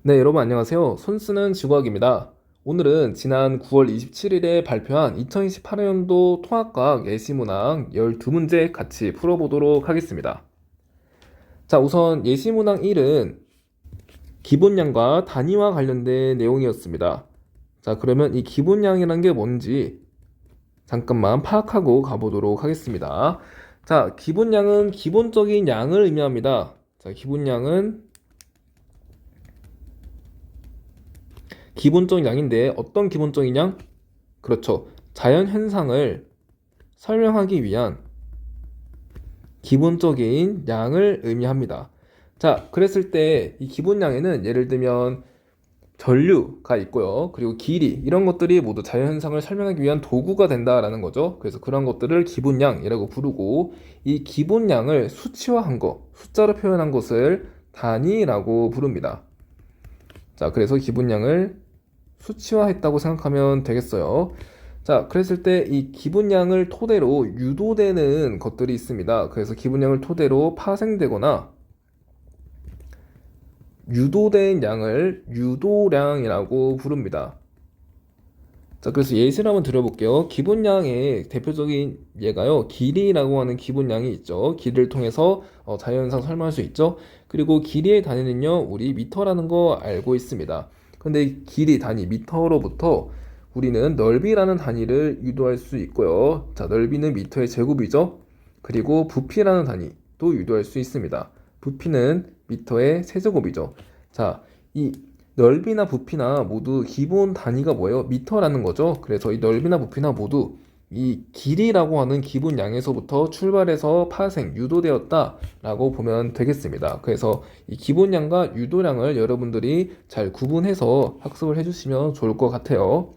네, 여러분 안녕하세요. 손쓰는 지구학입니다. 오늘은 지난 9월 27일에 발표한 2028년도 통합과학 예시문항 12문제 같이 풀어보도록 하겠습니다. 자, 우선 예시문항 1은 기본량과 단위와 관련된 내용이었습니다. 자, 그러면 이 기본량이란 게 뭔지 잠깐만 파악하고 가보도록 하겠습니다. 자, 기본량은 기본적인 양을 의미합니다. 자, 기본량은 기본적인 양인데 어떤 기본적인 양? 그렇죠. 자연 현상을 설명하기 위한 기본적인 양을 의미합니다. 자, 그랬을 때 이 기본량에는 예를 들면 전류가 있고요. 그리고 길이 이런 것들이 모두 자연 현상을 설명하기 위한 도구가 된다라는 거죠. 그래서 그런 것들을 기본량이라고 부르고 이 기본량을 수치화한 거, 숫자로 표현한 것을 단위라고 부릅니다. 자, 그래서 기본량을 수치화했다고 생각하면 되겠어요. 자, 그랬을 때 이 기본량을 토대로 유도되는 것들이 있습니다. 그래서 기본량을 토대로 파생되거나 유도된 양을 유도량이라고 부릅니다. 자, 그래서 예시를 한번 드려볼게요. 기본량의 대표적인 예가요, 길이라고 하는 기본량이 있죠. 길이를 통해서 자연현상 설명할 수 있죠. 그리고 길이의 단위는요, 우리 미터라는 거 알고 있습니다. 근데 길이 단위 미터로부터 우리는 넓이라는 단위를 유도할 수 있고요. 자, 넓이는 미터의 제곱이죠. 그리고 부피라는 단위도 유도할 수 있습니다. 부피는 미터의 세제곱이죠. 자, 이 넓이나 부피나 모두 기본 단위가 뭐예요? 미터라는 거죠. 그래서 이 넓이나 부피나 모두 이 길이라고 하는 기본 양에서부터 출발해서 파생, 유도되었다라고 보면 되겠습니다. 그래서 이 기본량과 유도량을 여러분들이 잘 구분해서 학습을 해주시면 좋을 것 같아요.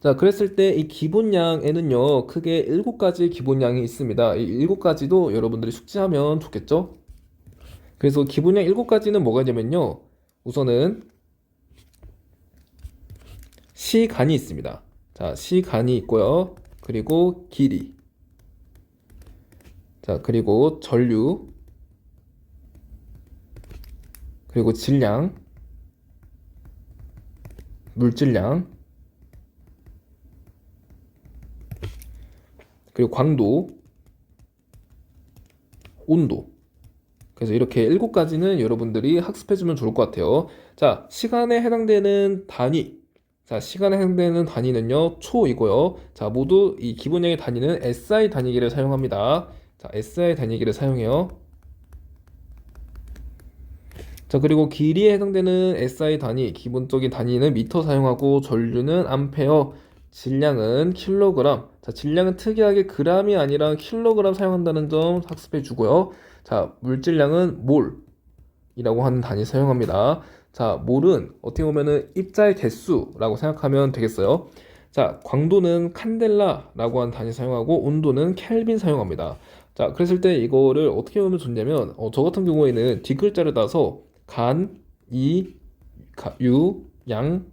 자, 그랬을 때 이 기본량에는요, 크게 7가지 기본량이 있습니다. 이 7가지도 여러분들이 숙지하면 좋겠죠? 그래서 기본량 7가지는 뭐가 있냐면요, 우선은 시간이 있습니다. 자, 시간이 있고요. 그리고 길이. 자, 그리고 전류. 그리고 질량. 물질량. 그리고 광도. 온도. 그래서 이렇게 7가지는 여러분들이 학습해주면 좋을 것 같아요. 자, 시간에 해당되는 단위. 자, 시간에 해당되는 단위는요, 초이고요. 자, 모두 이 기본형의 단위는 SI 단위기를 사용합니다. 자, SI 단위기를 사용해요. 자, 그리고 길이에 해당되는 SI 단위, 기본적인 단위는 미터 사용하고, 전류는 암페어, 질량은 킬로그램. 자, 질량은 특이하게 그람이 아니라 킬로그램 사용한다는 점 학습해 주고요. 자, 물질량은 몰이라고 하는 단위 사용합니다. 자, 몰은 어떻게 보면은 입자의 개수라고 생각하면 되겠어요. 자, 광도는 칸델라라고 하는 단위 사용하고, 온도는 켈빈 사용합니다. 자, 그랬을 때 이거를 어떻게 보면 좋냐면, 저 같은 경우에는 뒷글자를 따서 간, 이, 유, 양,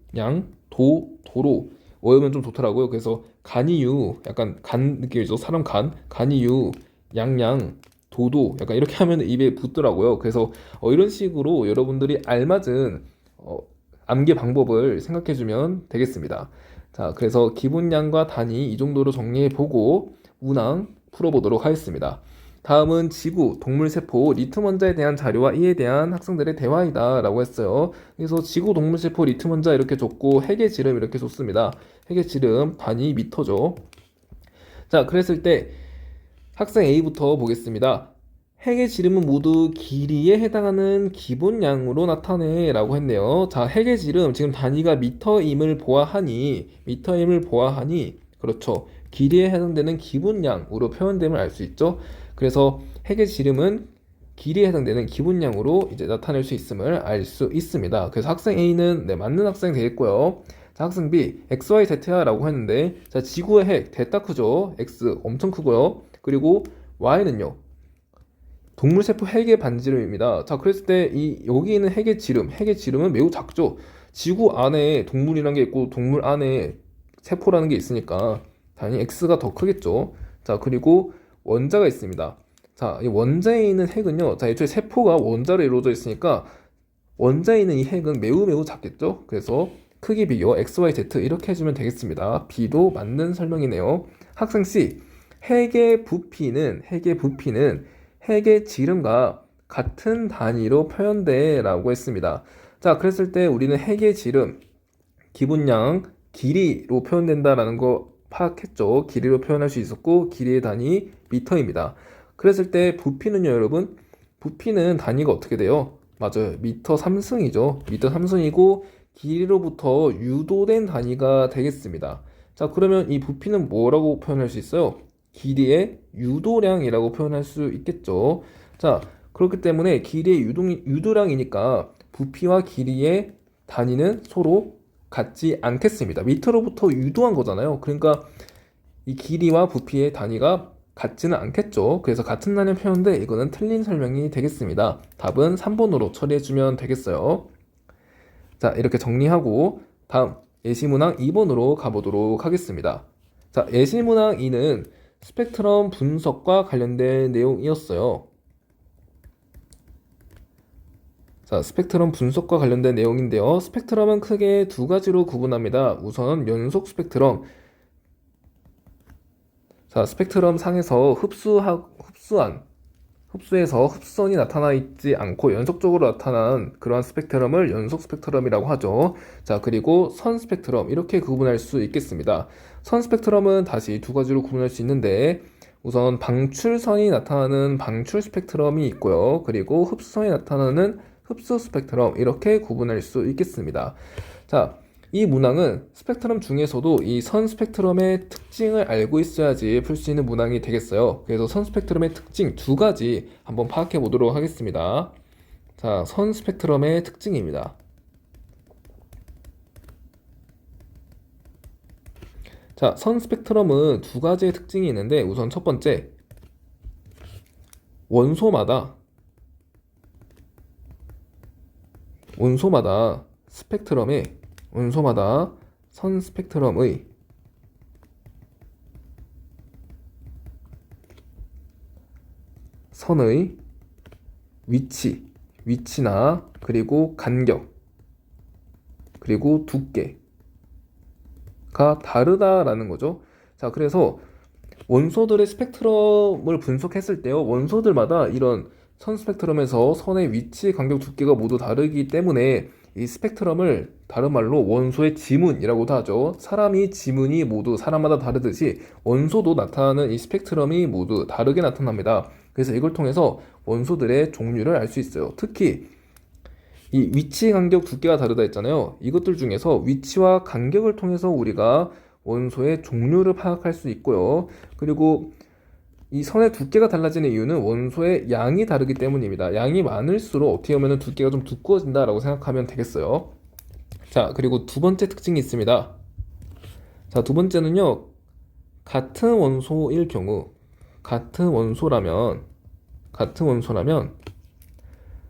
도로 외우면 좀 좋더라고요. 그래서 간이유, 약간 간 느낌이죠. 사람 간이유, 양양, 도도, 약간 이렇게 하면 입에 붙더라고요. 그래서 이런 식으로 여러분들이 알맞은 암기 방법을 생각해주면 되겠습니다. 자, 그래서 기본량과 단위 이 정도로 정리해보고 문항 풀어보도록 하겠습니다. 다음은 지구, 동물세포, 리튬 원자에 대한 자료와 이에 대한 학생들의 대화이다 라고 했어요. 그래서 지구, 동물세포, 리튬 원자 이렇게 줬고 핵의 지름 이렇게 줬습니다. 핵의 지름 단위 미터죠. 자, 그랬을 때 학생 A부터 보겠습니다. 핵의 지름은 모두 길이에 해당하는 기본량으로 나타내 라고 했네요. 자, 핵의 지름 지금 단위가 미터임을 보아하니 그렇죠. 길이에 해당되는 기본량으로 표현됨을 알 수 있죠. 그래서 핵의 지름은 길이에 해당되는 기본량으로 이제 나타낼 수 있음을 알 수 있습니다. 그래서 학생 A는 맞는 학생 되겠고요. 자, 학생 B, XYZ라고 했는데, 자, 지구의 핵, 대따 크죠? X 엄청 크고요. 그리고 Y는요, 동물세포 핵의 반지름입니다. 자, 그랬을 때 여기 있는 핵의 지름은 매우 작죠? 지구 안에 동물이라는 게 있고, 동물 안에 세포라는 게 있으니까, 당연히 X가 더 크겠죠? 자, 그리고 원자가 있습니다. 자, 이 원자에 있는 핵은요, 자, 애초에 세포가 원자로 이루어져 있으니까, 원자에 있는 이 핵은 매우 매우 작겠죠? 그래서 크기 비교 x, y, z 이렇게 해주면 되겠습니다. B도 맞는 설명이네요. 학생 C, 핵의 부피는 핵의 지름과 같은 단위로 표현돼 라고 했습니다. 자, 그랬을 때 우리는 핵의 지름, 기분량, 길이로 표현된다라는 거 파악했죠. 길이로 표현할 수 있었고 길이의 단위 미터입니다. 그랬을 때 부피는요, 여러분? 부피는 단위가 어떻게 돼요? 맞아요. 미터 3승이죠. 미터 3승이고 길이로부터 유도된 단위가 되겠습니다. 자, 그러면 이 부피는 뭐라고 표현할 수 있어요? 길이의 유도량이라고 표현할 수 있겠죠. 자, 그렇기 때문에 길이의 유도량이니까 부피와 길이의 단위는 서로 같지 않겠습니다. 미터로부터 유도한 거잖아요. 그러니까 이 길이와 부피의 단위가 같지는 않겠죠. 그래서 같은 단위 표현인데 이거는 틀린 설명이 되겠습니다. 답은 3번으로 처리해주면 되겠어요. 자, 이렇게 정리하고 다음 예시문항 2번으로 가보도록 하겠습니다. 자, 예시문항 2는 스펙트럼 분석과 관련된 내용이었어요. 자, 스펙트럼 분석과 관련된 내용인데요. 스펙트럼은 크게 두 가지로 구분합니다. 우선 연속 스펙트럼. 자, 스펙트럼 상에서 흡수해서 흡선이 나타나 있지 않고 연속적으로 나타나는 그러한 스펙트럼을 연속 스펙트럼이라고 하죠. 자, 그리고 선 스펙트럼 이렇게 구분할 수 있겠습니다. 선 스펙트럼은 다시 두 가지로 구분할 수 있는데 우선 방출선이 나타나는 방출 스펙트럼이 있고요. 그리고 흡수선이 나타나는 흡수 스펙트럼 이렇게 구분할 수 있겠습니다. 자, 이 문항은 스펙트럼 중에서도 이 선 스펙트럼의 특징을 알고 있어야지 풀 수 있는 문항이 되겠어요. 그래서 선 스펙트럼의 특징 두 가지 한번 파악해 보도록 하겠습니다. 자, 선 스펙트럼의 특징입니다. 자, 선 스펙트럼은 두 가지의 특징이 있는데 우선 첫 번째, 원소마다 선 스펙트럼의 선의 위치나 그리고 간격 그리고 두께가 다르다라는 거죠. 자, 그래서 원소들의 스펙트럼을 분석했을 때요, 원소들마다 이런 선 스펙트럼에서 선의 위치, 간격, 두께가 모두 다르기 때문에 이 스펙트럼을 다른 말로 원소의 지문이라고도 하죠. 지문이 모두 사람마다 다르듯이 원소도 나타나는 이 스펙트럼이 모두 다르게 나타납니다. 그래서 이걸 통해서 원소들의 종류를 알 수 있어요. 특히 이 위치, 간격, 두께가 다르다 했잖아요. 이것들 중에서 위치와 간격을 통해서 우리가 원소의 종류를 파악할 수 있고요. 그리고 이 선의 두께가 달라지는 이유는 원소의 양이 다르기 때문입니다. 양이 많을수록 어떻게 보면 두께가 좀 두꺼워진다라고 생각하면 되겠어요. 자, 그리고 두 번째 특징이 있습니다. 자, 두 번째는요, 같은 원소라면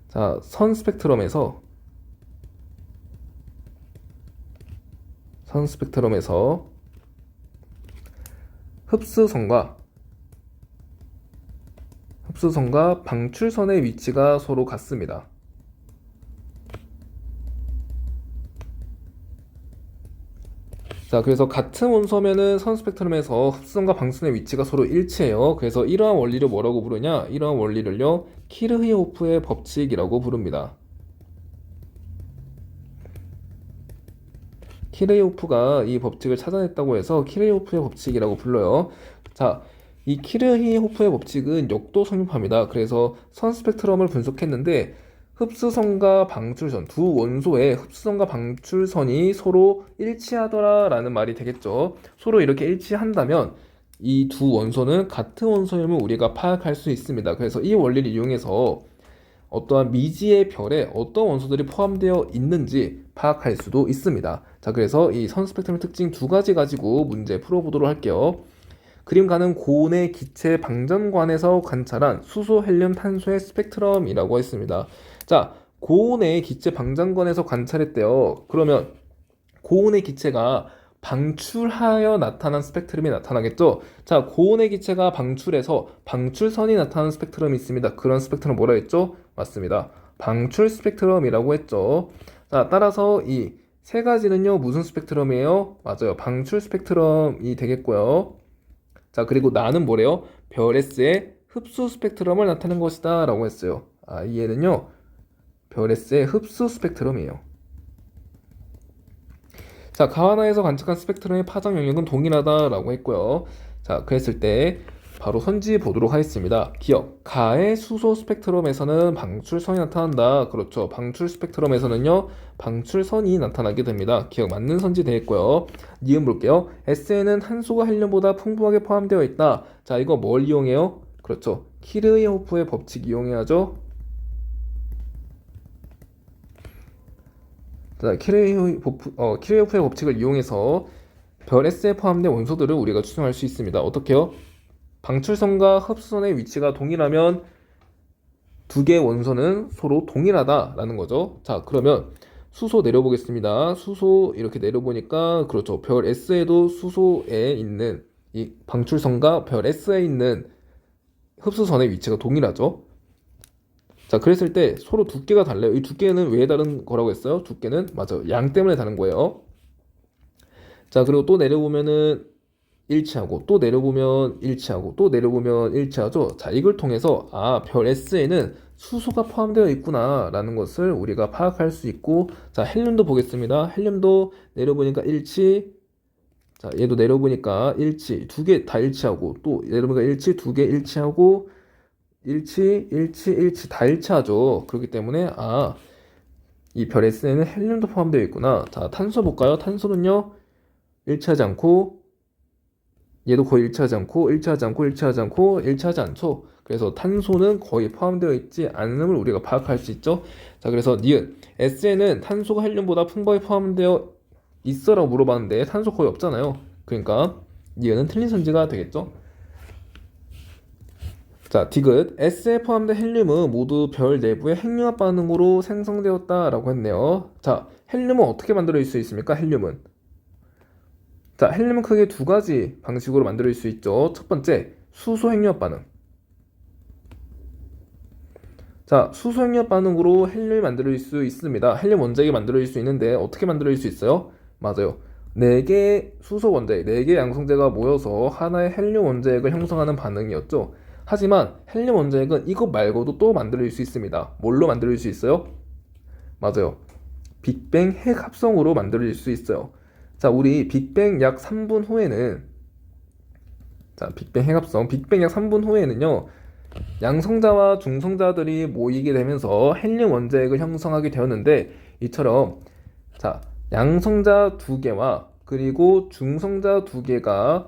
자, 선 스펙트럼에서 흡수선과 방출선의 위치가 서로 같습니다. 자, 그래서 같은 원소면은 선 스펙트럼에서 흡수선과 방출선의 위치가 서로 일치해요. 그래서 이러한 원리를 뭐라고 부르냐? 이러한 원리를요, 키르히호프의 법칙이라고 부릅니다. 키르히호프가 이 법칙을 찾아냈다고 해서 키르히호프의 법칙이라고 불러요. 자, 이 키르히호프의 법칙은 역도 성립합니다. 그래서 선 스펙트럼을 분석했는데 흡수선과 방출선, 두 원소의 흡수선과 방출선이 서로 일치하더라라는 말이 되겠죠. 서로 이렇게 일치한다면 이 두 원소는 같은 원소임을 우리가 파악할 수 있습니다. 그래서 이 원리를 이용해서 어떠한 미지의 별에 어떤 원소들이 포함되어 있는지 파악할 수도 있습니다. 자, 그래서 이 선 스펙트럼 특징 두 가지 가지고 문제 풀어보도록 할게요. 그림 가는 고온의 기체 방전관에서 관찰한 수소, 헬륨, 탄소의 스펙트럼이라고 했습니다. 자, 고온의 기체 방전관에서 관찰했대요. 그러면 고온의 기체가 방출하여 나타난 스펙트럼이 나타나겠죠? 자, 고온의 기체가 방출해서 방출선이 나타나는 스펙트럼이 있습니다. 그런 스펙트럼 뭐라 했죠? 맞습니다. 방출 스펙트럼이라고 했죠. 자, 따라서 이 세 가지는요, 무슨 스펙트럼이에요? 맞아요. 방출 스펙트럼이 되겠고요. 자, 그리고 나는 뭐래요? 별 S의 흡수 스펙트럼을 나타낸 것이다 라고 했어요. 이 얘는요, 별 S의 흡수 스펙트럼이에요. 자, 가와나에서 관측한 스펙트럼의 파장 영역은 동일하다라고 했고요. 자, 그랬을 때 바로 선지 보도록 하겠습니다. 기억, 가의 수소 스펙트럼에서는 방출선이 나타난다. 그렇죠. 방출 스펙트럼에서는요, 방출선이 나타나게 됩니다. 기억 맞는 선지 되겠고요. 니은 볼게요. S에는 탄소가 헬륨보다 풍부하게 포함되어 있다. 자, 이거 뭘 이용해요? 그렇죠. 키르이호프의 법칙 이용해야죠. 자, 키르이호프의 법칙을 이용해서 별 S에 포함된 원소들을 우리가 추정할 수 있습니다. 어떻게요? 방출선과 흡수선의 위치가 동일하면 두 개의 원소는 서로 동일하다라는 거죠. 자, 그러면 수소 내려보겠습니다. 수소 이렇게 내려보니까 그렇죠. 별 S에도 수소에 있는 이 방출선과 별 S에 있는 흡수선의 위치가 동일하죠. 자, 그랬을 때 서로 두께가 달라요. 이 두께는 왜 다른 거라고 했어요? 두께는 맞아요. 양 때문에 다른 거예요. 자, 그리고 또 내려보면은 일치하고 또 내려보면 일치하고 또 내려보면 일치하죠. 자, 이걸 통해서 별 S에는 수소가 포함되어 있구나 라는 것을 우리가 파악할 수 있고, 자, 헬륨도 보겠습니다. 헬륨도 내려보니까 일치, 자, 얘도 내려보니까 일치, 두 개 다 일치하고, 또 내려보니까 일치, 두 개 일치하고, 일치 다 일치하죠. 그렇기 때문에 이 별 S에는 헬륨도 포함되어 있구나. 자, 탄소 볼까요? 탄소는요, 일치하지 않고, 얘도 거의 일치하지 않죠. 그래서 탄소는 거의 포함되어 있지 않음을 우리가 파악할 수 있죠. 자, 그래서 니은 S에는 탄소가 헬륨보다 풍부하게 포함되어 있어라고 물어봤는데 탄소 거의 없잖아요. 그러니까 니은은 틀린 선지가 되겠죠. 자, 디귿 S에 포함된 헬륨은 모두 별 내부의 핵융합 반응으로 생성되었다라고 했네요. 자, 헬륨은 어떻게 만들어질 수 있습니까? 자, 헬륨은 크게 두 가지 방식으로 만들어질 수 있죠. 첫 번째, 수소 핵융합 반응. 자, 수소 핵융합 반응으로 헬륨이 만들어질 수 있습니다. 헬륨 원자액이 만들어질 수 있는데 어떻게 만들어질 수 있어요? 맞아요. 4개의 수소 원자액, 4개의 양성제가 모여서 하나의 헬륨 원자액을 형성하는 반응이었죠. 하지만 헬륨 원자액은 이것 말고도 또 만들어질 수 있습니다. 뭘로 만들어질 수 있어요? 맞아요. 빅뱅 핵 합성으로 만들어질 수 있어요. 자, 우리 빅뱅 약 3분 후에는 빅뱅 핵합성, 빅뱅 약 3분 후에는요, 양성자와 중성자들이 모이게 되면서 헬륨 원자핵을 형성하게 되었는데, 이처럼 자, 양성자 2개와 그리고 중성자 2개가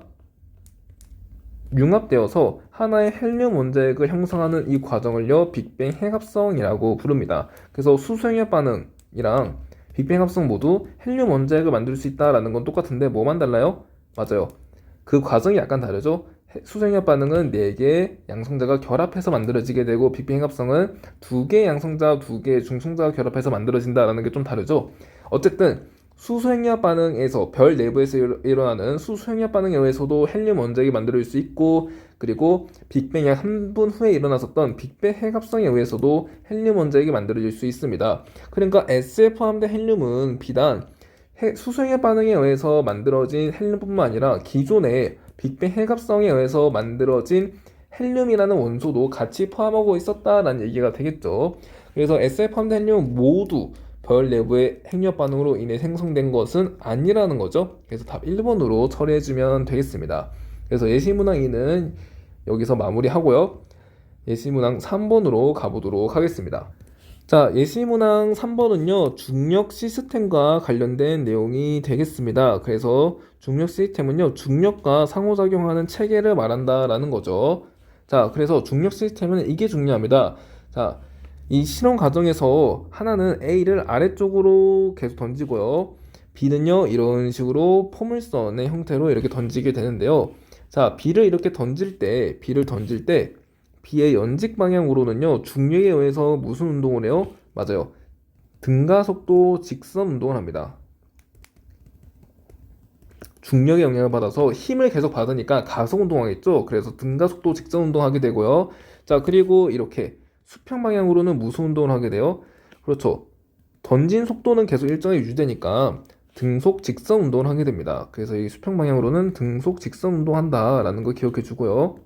융합되어서 하나의 헬륨 원자핵을 형성하는 이 과정을요, 빅뱅 핵합성이라고 부릅니다. 그래서 수소핵융합 반응이랑 빅뱅 합성 모두 헬륨 원자핵을 만들 수 있다라는 건 똑같은데 뭐만 달라요? 맞아요. 그 과정이 약간 다르죠. 수소핵융합 반응은 4개의 양성자가 결합해서 만들어지게 되고, 빅뱅 합성은 2개의 양성자, 2개의 중성자가 결합해서 만들어진다라는 게 좀 다르죠. 어쨌든 수소핵융합 반응에서 별 내부에서 일어나는 수소핵융합 반응에 의해서도 헬륨 원자핵이 만들어질 수 있고, 그리고 빅뱅 약 3분 후에 일어났었던 빅뱅 핵합성에 의해서도 헬륨 원자핵이 만들어질 수 있습니다. 그러니까 S에 포함된 헬륨은 비단 수소핵융합 반응에 의해서 만들어진 헬륨뿐만 아니라 기존의 빅뱅 핵합성에 의해서 만들어진 헬륨이라는 원소도 같이 포함하고 있었다라는 얘기가 되겠죠. 그래서 S에 포함된 헬륨은 모두 별 내부의 핵융합 반응으로 인해 생성된 것은 아니라는 거죠. 그래서 답 1번으로 처리해주면 되겠습니다. 그래서 예시문항 2는 여기서 마무리하고요. 예시문항 3번으로 가보도록 하겠습니다. 자, 예시문항 3번은요, 중력 시스템과 관련된 내용이 되겠습니다. 그래서 중력 시스템은요, 중력과 상호작용하는 체계를 말한다라는 거죠. 자, 그래서 중력 시스템은 이게 중요합니다. 자, 이 실험 과정에서 하나는 A를 아래쪽으로 계속 던지고요. B는요, 이런 식으로 포물선의 형태로 이렇게 던지게 되는데요. 자, B를 던질 때 B의 연직 방향으로는요, 중력에 의해서 무슨 운동을 해요? 맞아요. 등가속도 직선 운동을 합니다. 중력의 영향을 받아서 힘을 계속 받으니까 가속 운동하겠죠. 그래서 등가속도 직선 운동하게 되고요. 자, 그리고 이렇게 수평 방향으로는 무슨 운동을 하게 돼요? 그렇죠. 던진 속도는 계속 일정하게 유지되니까 등속 직선 운동을 하게 됩니다. 그래서 이 수평 방향으로는 등속 직선 운동한다라는 거 기억해 주고요.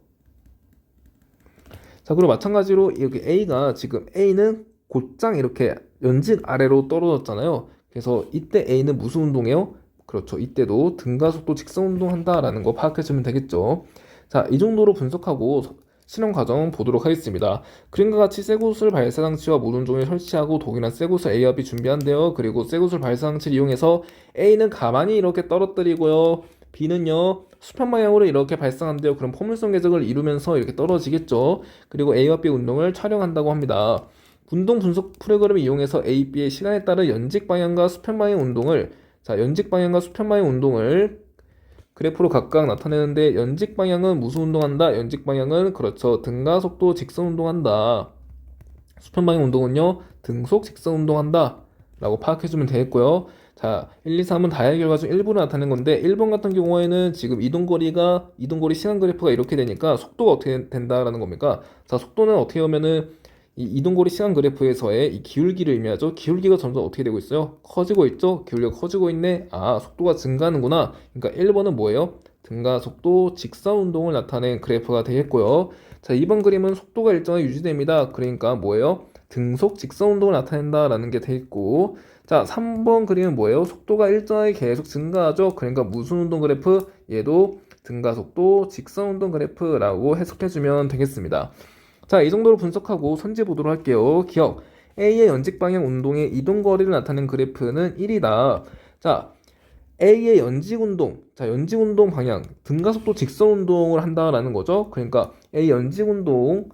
자, 그리고 마찬가지로 여기 A가 지금 A는 곧장 이렇게 연진 아래로 떨어졌잖아요. 그래서 이때 A는 무슨 운동해요? 그렇죠. 이때도 등가속도 직선 운동한다라는 거 파악해주면 되겠죠. 자, 이 정도로 분석하고 실험 과정 보도록 하겠습니다. 그림과 같이 쇠구슬 발사장치와 모든종을 설치하고 독일한 쇠구슬 A와 B 준비한대요. 그리고 쇠구슬 발사장치를 이용해서 A는 가만히 이렇게 떨어뜨리고요. B는요 수평 방향으로 이렇게 발생한대요. 그럼 포물선 궤적을 이루면서 이렇게 떨어지겠죠. 그리고 A와 B 운동을 촬영한다고 합니다. 운동 분석 프로그램을 이용해서 A, B의 시간에 따른 연직 방향과 수평 방향 운동을 연직 방향과 수평 방향 운동을 그래프로 각각 나타내는데 연직 방향은 무슨 운동한다? 연직 방향은 그렇죠. 등가 속도 직선 운동한다. 수평 방향 운동은요. 등속 직선 운동한다. 라고 파악해주면 되겠고요. 자, 1, 2, 3은 다의 결과 중 일부를 나타낸 건데 1번 같은 경우에는 지금 이동거리 시간 그래프가 이렇게 되니까 속도가 어떻게 된다라는 겁니까? 자, 속도는 어떻게 보면은 이 이동거리 시간 그래프에서의 이 기울기를 의미하죠. 기울기가 점점 어떻게 되고 있어요? 커지고 있죠? 기울기가 커지고 있네. 아, 속도가 증가하는구나. 그러니까 1번은 뭐예요? 등가 속도 직선 운동을 나타낸 그래프가 되겠고요. 자, 2번 그림은 속도가 일정하게 유지됩니다. 그러니까 뭐예요? 등속 직선 운동을 나타낸다라는 게 되겠고, 자, 3번 그림은 뭐예요? 속도가 일정하게 계속 증가하죠. 그러니까 무슨 운동 그래프? 얘도 등가 속도 직선 운동 그래프라고 해석해주면 되겠습니다. 자, 이 정도로 분석하고 선지 보도록 할게요. 기억. A의 연직 방향 운동의 이동 거리를 나타낸 그래프는 1이다. 자, A의 연직 운동. 자, 연직 운동 방향. 등가 속도 직선 운동을 한다라는 거죠. 그러니까 A 연직 운동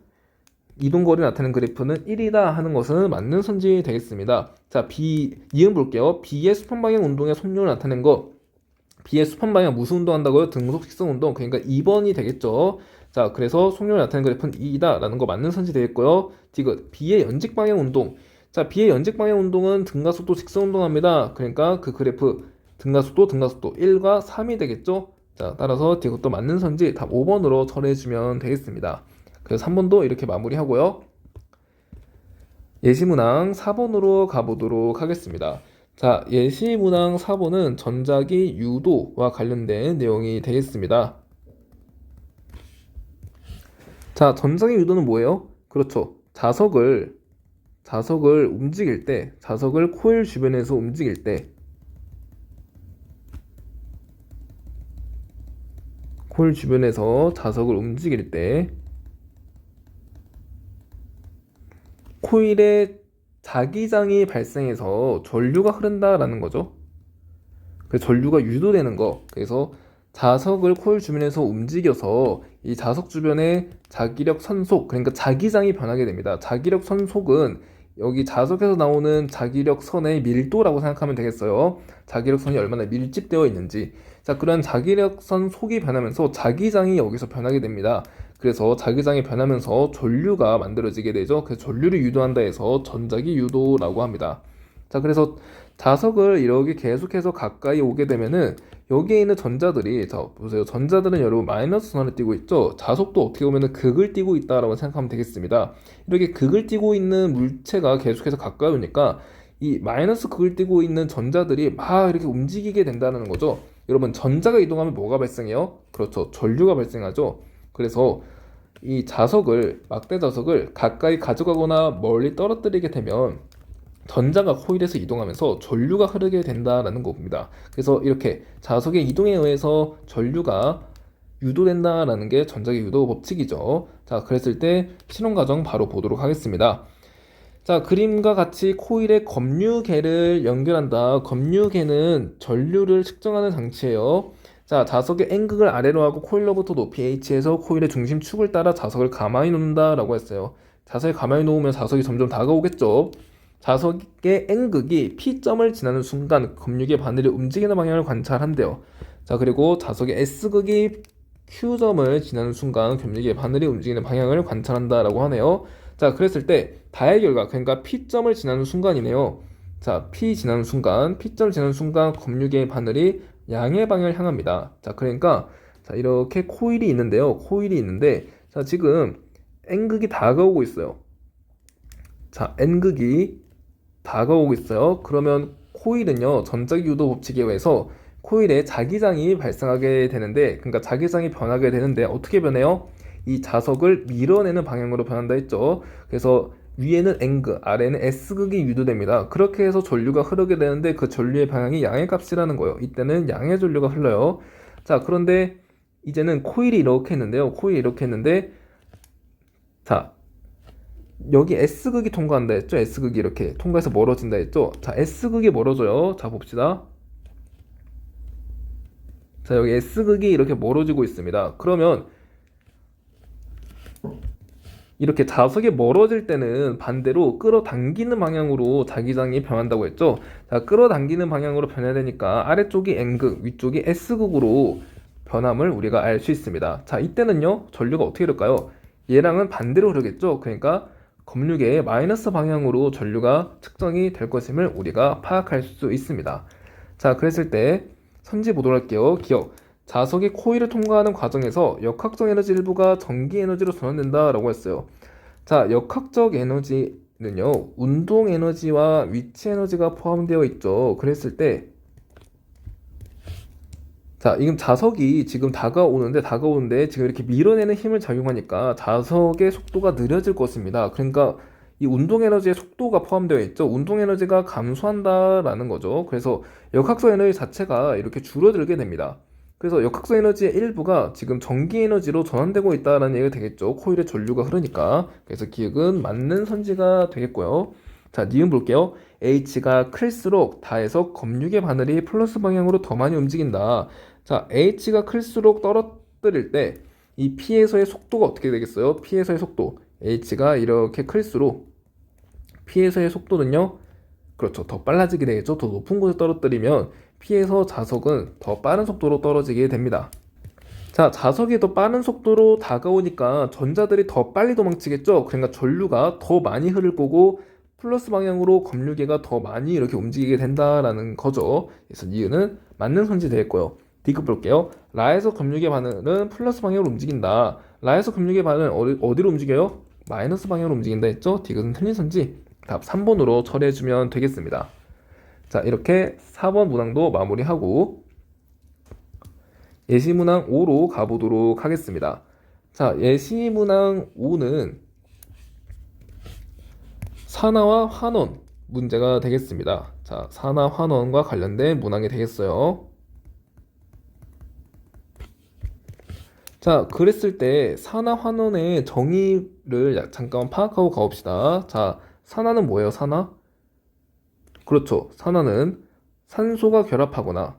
이동 거리를 나타낸 그래프는 1이다 하는 것은 맞는 선지 되겠습니다. 자, B 이음 볼게요. B의 수평 방향 운동의 속력을 나타낸 거. B의 수평 방향 무슨 운동 한다고요? 등속 직선 운동. 그러니까 2번이 되겠죠. 자, 그래서 속력을 나타내는 그래프는 2이다 라는 거 맞는 선지 되겠고요. 디귿, B의 연직 방향 운동. 자, B의 연직 방향 운동은 등가속도 직선 운동합니다. 그러니까 그 그래프 등가속도 1과 3이 되겠죠. 자, 따라서 디귿도 맞는 선지 답 5번으로 처리해주면 되겠습니다. 그래서 3번도 이렇게 마무리하고요. 예시문항 4번으로 가보도록 하겠습니다. 자, 예시문항 4번은 전자기 유도와 관련된 내용이 되겠습니다. 자, 전자기 유도는 뭐예요? 그렇죠. 자석을 움직일 때, 자석을 코일 주변에서 움직일 때, 코일 주변에서 자석을 움직일 때, 코일에 자기장이 발생해서 전류가 흐른다라는 거죠. 그래서 전류가 유도되는 거. 그래서 자석을 코일 주변에서 움직여서 이 자석 주변에 자기력 선속, 그러니까 자기장이 변하게 됩니다. 자기력 선속은 여기 자석에서 나오는 자기력 선의 밀도라고 생각하면 되겠어요. 자기력 선이 얼마나 밀집되어 있는지. 자, 그런 자기력 선 속이 변하면서 자기장이 여기서 변하게 됩니다. 그래서 자기장이 변하면서 전류가 만들어지게 되죠. 그래서 전류를 유도한다 해서 전자기 유도라고 합니다. 자, 그래서 자석을 이렇게 계속해서 가까이 오게 되면은 여기에 있는 전자들이, 자 보세요, 전자들은 여러분 마이너스 선을 띠고 있죠. 자석도 어떻게 보면은 극을 띠고 있다라고 생각하면 되겠습니다. 이렇게 극을 띠고 있는 물체가 계속해서 가까이 오니까 이 마이너스 극을 띠고 있는 전자들이 막 이렇게 움직이게 된다는 거죠. 여러분, 전자가 이동하면 뭐가 발생해요? 그렇죠, 전류가 발생하죠. 그래서 이 자석을, 막대 자석을 가까이 가져가거나 멀리 떨어뜨리게 되면 전자가 코일에서 이동하면서 전류가 흐르게 된다라는 겁니다. 그래서 이렇게 자석의 이동에 의해서 전류가 유도된다라는 게 전자기 유도 법칙이죠. 자, 그랬을 때 실험 과정 바로 보도록 하겠습니다. 자, 그림과 같이 코일에 검류계를 연결한다. 검류계는 전류를 측정하는 장치예요. 자, 자석의 N극을 아래로 하고 코일로부터 높이 H에서 코일의 중심 축을 따라 자석을 가만히 놓는다 라고 했어요. 자석을 가만히 놓으면 자석이 점점 다가오겠죠. 자석의 N극이 P점을 지나는 순간 검류계 바늘이 움직이는 방향을 관찰한대요. 자, 그리고 자석의 S극이 Q점을 지나는 순간 검류계 바늘이 움직이는 방향을 관찰한다라고 하네요. 자, 그랬을 때 다의 결과, 그러니까 P점을 지나는 순간이네요. 자, P점 지나는 순간 검류계의 바늘이 양의 방향을 향합니다. 자, 그러니까 자, 이렇게 코일이 있는데요. 자, 지금 N극이 다가오고 있어요. 자, N극이 다가오고 있어요. 그러면 코일은요, 전자기 유도 법칙에 의해서 코일에 자기장이 발생하게 되는데, 그러니까 자기장이 변하게 되는데 어떻게 변해요? 이 자석을 밀어내는 방향으로 변한다 했죠. 그래서 위에는 N극, 아래는 S극이 유도됩니다. 그렇게 해서 전류가 흐르게 되는데 그 전류의 방향이 양의 값이라는 거예요. 이때는 양의 전류가 흘러요. 자, 그런데 이제는 코일이 이렇게 했는데요. 코일이 이렇게 했는데, 자, 여기 S극이 통과한다 했죠? S극이 이렇게 통과해서 멀어진다 했죠? 자, S극이 멀어져요. 자, 봅시다. 자, 여기 S극이 이렇게 멀어지고 있습니다. 그러면 이렇게 자석이 멀어질 때는 반대로 끌어당기는 방향으로 자기장이 변한다고 했죠? 자, 끌어당기는 방향으로 변해야 되니까 아래쪽이 N극, 위쪽이 S극으로 변함을 우리가 알 수 있습니다. 자, 이때는요, 전류가 어떻게 될까요? 얘랑은 반대로 흐르겠죠? 그러니까 검류계의 마이너스 방향으로 전류가 측정이 될 것임을 우리가 파악할 수 있습니다. 자, 그랬을 때 선지 보도록 할게요. 기억. 자석이 코일을 통과하는 과정에서 역학적 에너지 일부가 전기 에너지로 전환된다 라고 했어요. 자, 역학적 에너지는요, 운동 에너지와 위치 에너지가 포함되어 있죠. 그랬을 때, 자, 지금 자석이 지금 다가오는데 지금 이렇게 밀어내는 힘을 작용하니까 자석의 속도가 느려질 것입니다. 그러니까 이 운동 에너지의 속도가 포함되어 있죠. 운동 에너지가 감소한다라는 거죠. 그래서 역학적 에너지 자체가 이렇게 줄어들게 됩니다. 그래서 역학적 에너지의 일부가 지금 전기 에너지로 전환되고 있다는 얘기가 되겠죠. 코일에 전류가 흐르니까. 그래서 기억은 맞는 선지가 되겠고요. 자, 니은 볼게요. H가 클수록 다해서 검유계 바늘이 플러스 방향으로 더 많이 움직인다. 자, H가 클수록 떨어뜨릴 때 이 P에서의 속도가 어떻게 되겠어요? P에서의 속도. H가 이렇게 클수록 P에서의 속도는요, 그렇죠, 더 빨라지게 되겠죠. 더 높은 곳에 떨어뜨리면 P에서 자석은 더 빠른 속도로 떨어지게 됩니다. 자, 자석이 더 빠른 속도로 다가오니까 전자들이 더 빨리 도망치겠죠. 그러니까 전류가 더 많이 흐를 거고 플러스 방향으로 검류계가 더 많이 이렇게 움직이게 된다라는 거죠. 그래서 니은은 맞는 선지 되겠고요. D급 볼게요. 라에서 검류계 바늘은 플러스 방향으로 움직인다. 라에서 검류계 바늘은 어디로 움직여요? 마이너스 방향으로 움직인다 했죠? D급은 틀린 선지. 답 3번으로 처리해주면 되겠습니다. 자, 이렇게 4번 문항도 마무리하고 예시문항 5로 가보도록 하겠습니다. 자, 예시문항 5는 산화와 환원 문제가 되겠습니다. 자, 산화 환원과 관련된 문항이 되겠어요. 자, 그랬을 때 산화 환원의 정의를 잠깐 파악하고 가봅시다. 자, 산화는 뭐예요? 산화? 그렇죠. 산화는 산소가 결합하거나,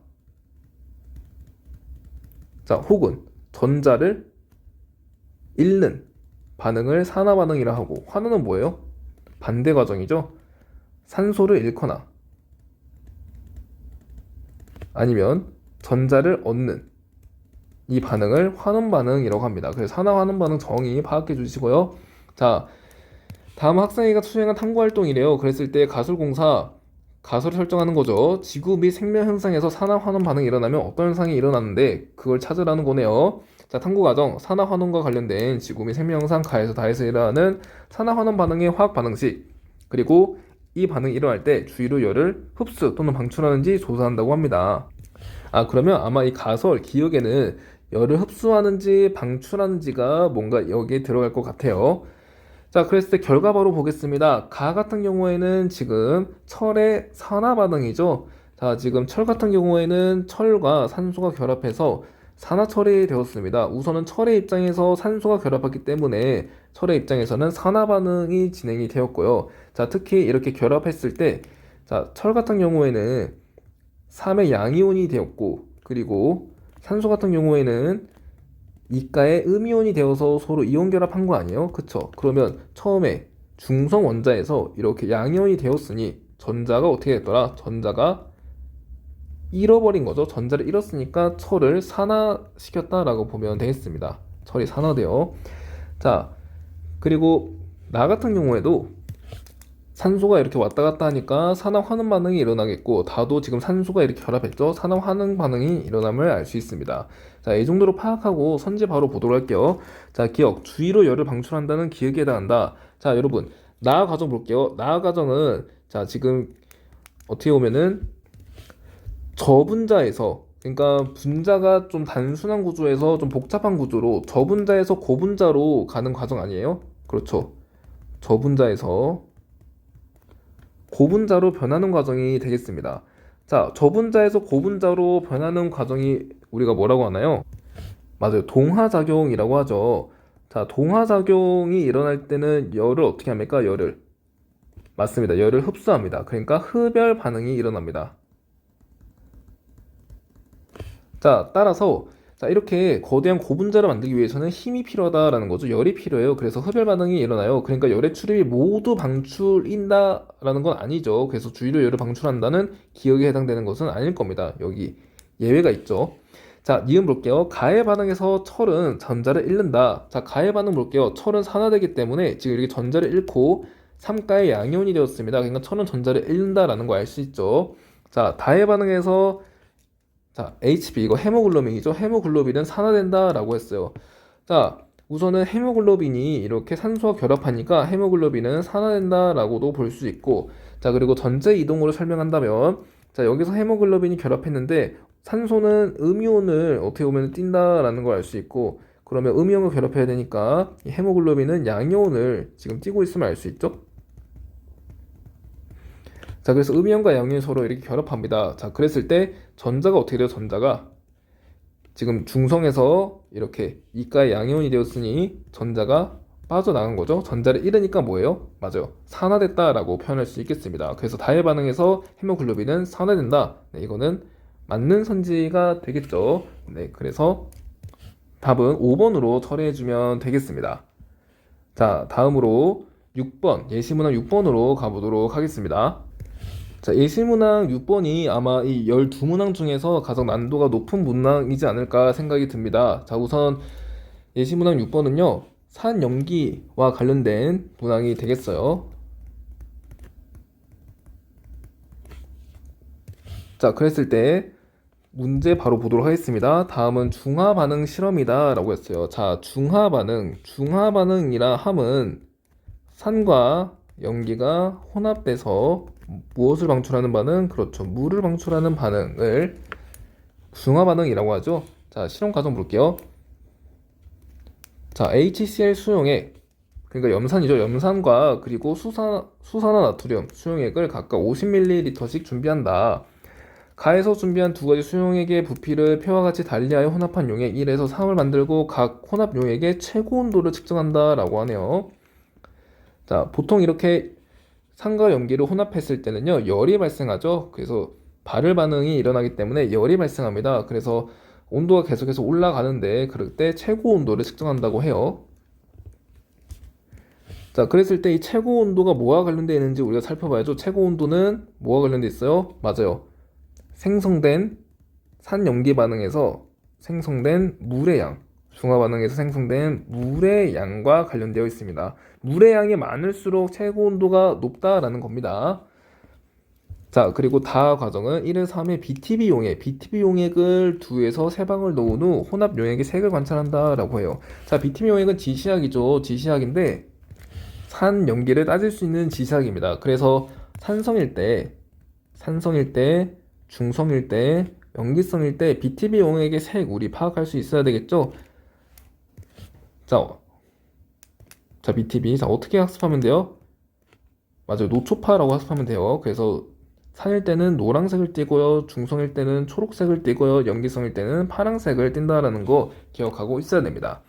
자, 혹은 전자를 잃는 반응을 산화 반응이라 하고, 환원은 뭐예요? 반대 과정이죠. 산소를 잃거나 아니면 전자를 얻는 이 반응을 환원 반응이라고 합니다. 그래서 산화 환원 반응 정의 파악해 주시고요. 자, 다음 학생회가 수행한 탐구 활동이래요. 그랬을 때 가설을 설정하는 거죠. 지구 및 생명 현상에서 산화 환원 반응이 일어나면 어떤 현상이 일어나는데 그걸 찾으라는 거네요. 자, 탐구 과정, 산화 환원과 관련된 지구 및 생명 현상 가에서 다에서 일어나는 산화 환원 반응의 화학 반응식, 그리고 이 반응이 일어날 때 주위로 열을 흡수 또는 방출하는지 조사한다고 합니다. 아, 그러면 아마 이 가설 기억에는 열을 흡수하는지 방출하는지가 뭔가 여기에 들어갈 것 같아요. 자, 그랬을 때 결과 바로 보겠습니다. 가 같은 경우에는 지금 철의 산화 반응이죠. 자, 지금 철 같은 경우에는 철과 산소가 결합해서 산화철이 되었습니다. 우선은 철의 입장에서 산소가 결합했기 때문에 철의 입장에서는 산화 반응이 진행이 되었고요. 자, 특히 이렇게 결합했을 때, 자, 철 같은 경우에는 3의 양이온이 되었고, 그리고 산소 같은 경우에는 이가의 음이온이 되어서 서로 이온 결합한 거 아니에요? 그쵸? 그러면 처음에 중성 원자에서 이렇게 양이온이 되었으니 전자가 어떻게 됐더라? 전자가 잃어버린 거죠. 전자를 잃었으니까 철을 산화시켰다라고 보면 되겠습니다. 철이 산화돼요. 자, 그리고 나 같은 경우에도 산소가 이렇게 왔다 갔다 하니까 산화 환원 반응이 일어나겠고, 다도 지금 산소가 이렇게 결합했죠. 산화 환원 반응이 일어남을 알 수 있습니다. 자, 이 정도로 파악하고 선지 바로 보도록 할게요. 자, 기억, 주위로 열을 방출한다는 기억에 해당한다. 자, 여러분, 나아 과정 볼게요. 나아 과정은 자 지금 어떻게 보면은 저분자에서 그러니까 분자가 좀 단순한 구조에서 좀 복잡한 구조로 저분자에서 고분자로 가는 과정 아니에요? 그렇죠. 저분자에서 고분자로 변하는 과정이 되겠습니다. 자, 저분자에서 고분자로 변하는 과정이 우리가 뭐라고 하나요? 맞아요. 동하작용이라고 하죠. 자, 동하작용이 일어날 때는 열을 어떻게 합니까? 열을. 맞습니다. 열을 흡수합니다. 그러니까 흡열 반응이 일어납니다. 자, 따라서 자, 이렇게 거대한 고분자를 만들기 위해서는 힘이 필요하다라는 거죠. 열이 필요해요. 그래서 흡열 반응이 일어나요. 그러니까 열의 출입이 모두 방출인다라는 건 아니죠. 그래서 주위로 열을 방출한다는 기억에 해당되는 것은 아닐 겁니다. 여기 예외가 있죠. 자, 니은 볼게요. 가해 반응에서 철은 전자를 잃는다. 자, 가해 반응 볼게요. 철은 산화되기 때문에 지금 이렇게 전자를 잃고 삼가의 양이온이 되었습니다. 그러니까 철은 전자를 잃는다라는 거 알 수 있죠. 자, 다해 반응에서 자, HB 이거 헤모글로빈이죠. 헤모글로빈은 산화된다라고 했어요. 자, 우선은 헤모글로빈이 이렇게 산소와 결합하니까 헤모글로빈은 산화된다라고도 볼 수 있고, 자, 그리고 전제 이동으로 설명한다면, 자, 여기서 헤모글로빈이 결합했는데 산소는 음이온을 어떻게 보면 띈다라는 걸 알 수 있고, 그러면 음이온과 결합해야 되니까 이 헤모글로빈은 양이온을 지금 띄고 있으면 알 수 있죠. 자, 그래서 음이온과 양이온이 서로 이렇게 결합합니다. 자, 그랬을 때 전자가 어떻게 돼요? 전자가 지금 중성에서 이렇게 이가의 양이온이 되었으니 전자가 빠져나간 거죠. 전자를 잃으니까 뭐예요? 맞아요. 산화됐다라고 표현할 수 있겠습니다. 그래서 다해 반응에서 헤모글로빈은 산화된다. 네, 이거는 맞는 선지가 되겠죠. 네, 그래서 답은 5번으로 처리해주면 되겠습니다. 자, 다음으로 6번, 예시문항 6번으로 가보도록 하겠습니다. 자, 예시문항 6번이 아마 이 12문항 중에서 가장 난도가 높은 문항이지 않을까 생각이 듭니다. 자, 우선 예시문항 6번은요, 산염기와 관련된 문항이 되겠어요. 자, 그랬을 때 문제 바로 보도록 하겠습니다. 다음은 중화반응 실험이다 라고 했어요. 자, 중화반응이라 함은 산과 염기가 혼합돼서 무엇을 방출하는 반응? 그렇죠. 물을 방출하는 반응을 중화반응이라고 하죠. 자, 실험 과정 볼게요. 자, HCl 수용액, 그러니까 염산이죠. 염산과 그리고 수산화 나트륨 수용액을 각각 50ml씩 준비한다. 가에서 준비한 두 가지 수용액의 부피를 표와 같이 달리하여 혼합한 용액 1에서 3을 만들고 각 혼합 용액의 최고 온도를 측정한다 라고 하네요. 자, 보통 이렇게 산과 염기를 혼합했을 때는요, 열이 발생하죠. 그래서 발열 반응이 일어나기 때문에 열이 발생합니다. 그래서 온도가 계속해서 올라가는데 그럴 때 최고 온도를 측정한다고 해요. 자, 그랬을 때 이 최고 온도가 뭐와 관련되어 있는지 우리가 살펴봐야죠. 최고 온도는 뭐와 관련되어 있어요? 맞아요. 생성된 산염기 반응에서 생성된 물의 양, 중화 반응에서 생성된 물의 양과 관련되어 있습니다. 물의 양이 많을수록 최고 온도가 높다라는 겁니다. 자, 그리고 다 과정은 1에서 3의 BTB 용액, BTB 용액을 2에서 3방울 넣은 후 혼합 용액의 색을 관찰한다라고 해요. 자, BTB 용액은 지시약이죠. 지시약인데 산염기를 따질 수 있는 지시약입니다. 그래서 산성일 때, 중성일 때, 염기성일 때 BTB 용액의 색 우리 파악할 수 있어야 되겠죠? 자, BTB. 자, 어떻게 학습하면 돼요? 맞아요. 노초파라고 학습하면 돼요. 그래서 산일 때는 노란색을 띠고요. 중성일 때는 초록색을 띠고요. 염기성일 때는 파란색을 띈다라는 거 기억하고 있어야 됩니다.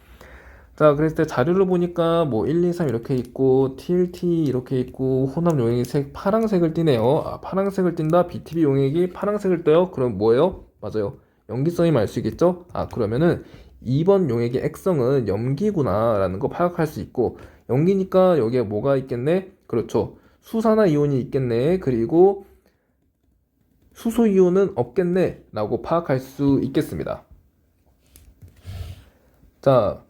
자, 그랬을 때 자료를 보니까 뭐 1, 2, 3 이렇게 있고 TLT 이렇게 있고 혼합 용액이 색 파란색을 띠네요. 아, 파란색을 띈다. BTB 용액이 파란색을 떠요. 그럼 뭐예요? 맞아요. 염기성이 알 수 있겠죠? 아, 그러면은 2번 용액의 액성은 염기구나 라는 거 파악할 수 있고 염기니까 여기에 뭐가 있겠네? 그렇죠. 수산화 이온이 있겠네. 그리고 수소 이온은 없겠네 라고 파악할 수 있겠습니다. 자,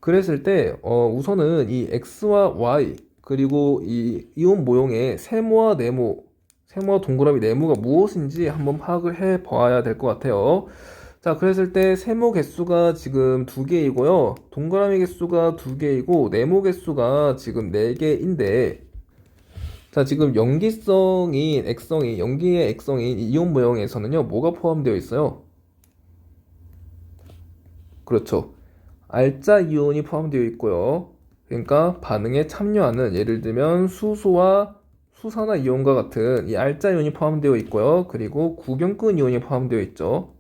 그랬을 때 우선은 이 X와 Y 그리고 이 이온 모형의 세모와 네모, 세모와 동그라미 네모가 무엇인지 한번 파악을 해 봐야 될 것 같아요. 자, 그랬을 때 세모 개수가 지금 2개이고요. 동그라미 개수가 2개이고 네모 개수가 지금 4개인데 자, 지금 염기의 액성인 이온 모형에서는요, 뭐가 포함되어 있어요? 그렇죠. 알자 이온이 포함되어 있고요. 그러니까 반응에 참여하는 예를 들면 수소와 수산화 이온과 같은 이 알자 이온이 포함되어 있고요. 그리고 구경꾼 이온이 포함되어 있죠.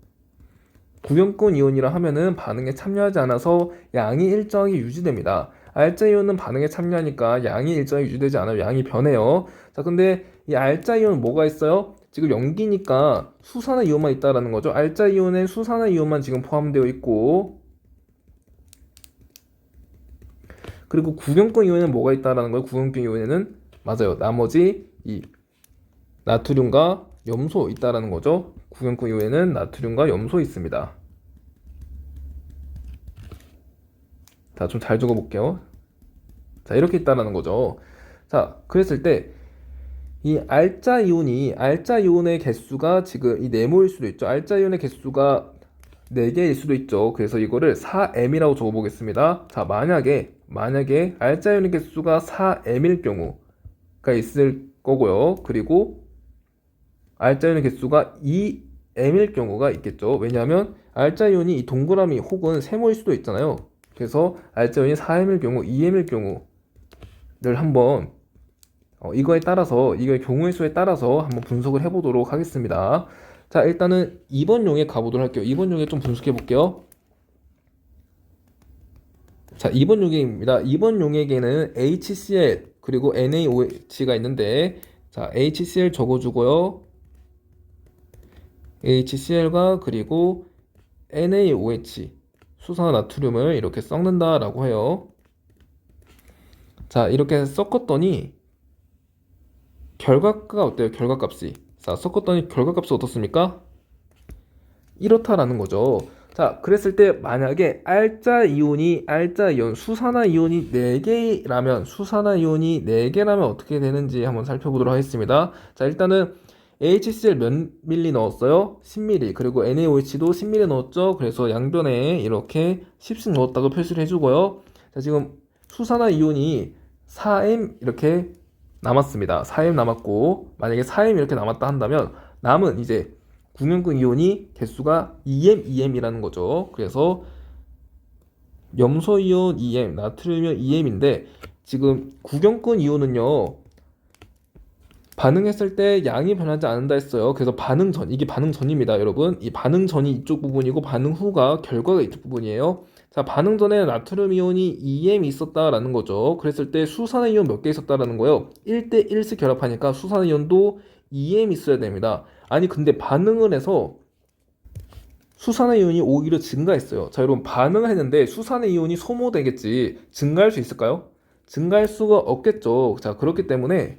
구경꾼 이온이라 하면은 반응에 참여하지 않아서 양이 일정하게 유지됩니다. 알자 이온은 반응에 참여하니까 양이 일정하게 유지되지 않아요. 양이 변해요. 자, 근데 이 알자 이온은 뭐가 있어요? 지금 염기니까 수산화 이온만 있다라는 거죠. 알자 이온에 수산화 이온만 지금 포함되어 있고 그리고 구경꾼 이온에는 뭐가 있다라는 거예요? 구경꾼 이온에는 맞아요. 나머지 이 나트륨과 염소 있다라는 거죠. 구경꾼 이온에는 나트륨과 염소 있습니다. 자, 좀 잘 적어볼게요. 자, 이렇게 있다라는 거죠. 자, 그랬을 때 이 알자 이온의 개수가 지금 이 네모일 수도 있죠. 알자 이온의 개수가 4개일 수도 있죠. 그래서 이거를 4m이라고 적어보겠습니다. 자, 만약에 알자 이온의 개수가 4m일 경우가 있을 거고요. 그리고 알자 이온의 개수가 2m일 경우가 있겠죠. 왜냐하면 알자 이온이 이 동그라미 혹은 세모일 수도 있잖아요. 그래서 알자 이온이 4m일 경우, 2m일 경우를 한번 이거의 경우의 수에 따라서 한번 분석을 해보도록 하겠습니다. 자, 일단은 2번 용에 가보도록 할게요. 2번 용에 좀 분석해 볼게요. 자, 2번 용액입니다. 2번 용액에는 HCl 그리고 NaOH가 있는데 자, HCl 적어주고요. HCl과 그리고 NaOH 수산화 나트륨을 이렇게 섞는다라고 해요. 자, 이렇게 섞었더니 결과가 어때요? 결과값이. 자, 섞었더니 결과값이 어떻습니까? 이렇다라는 거죠. 자, 그랬을 때 만약에 알자 이온, 수산화 이온이 4개라면 어떻게 되는지 한번 살펴보도록 하겠습니다. 자, 일단은 HCl 몇 밀리 넣었어요? 10ml. 그리고 NaOH도 10ml 넣었죠? 그래서 양변에 이렇게 10씩 넣었다고 표시를 해주고요. 자, 지금 수산화 이온이 4m 이렇게 남았습니다. 4m 남았고, 만약에 4m 이렇게 남았다 한다면, 남은 이제 구경꾼 이온이 개수가 2m이라는 거죠. 그래서 염소 이온 2m, 나트륨 이온 2m인데, 지금 구경꾼 이온은요, 반응했을 때 양이 변하지 않는다 했어요. 그래서 반응 전, 이게 반응 전입니다, 여러분. 이 반응 전이 이쪽 부분이고, 반응 후가 결과가 이쪽 부분이에요. 자, 반응 전에 나트륨 이온이 2m이 있었다라는 거죠. 그랬을 때 수산화 이온 몇 개 있었다라는 거예요. 1대 1씩 결합하니까 수산화 이온도 2m 있어야 됩니다. 아니, 근데 반응을 해서 수산화 이온이 오히려 증가했어요. 자, 여러분, 반응을 했는데 수산화 이온이 소모되겠지. 증가할 수 있을까요? 증가할 수가 없겠죠. 자, 그렇기 때문에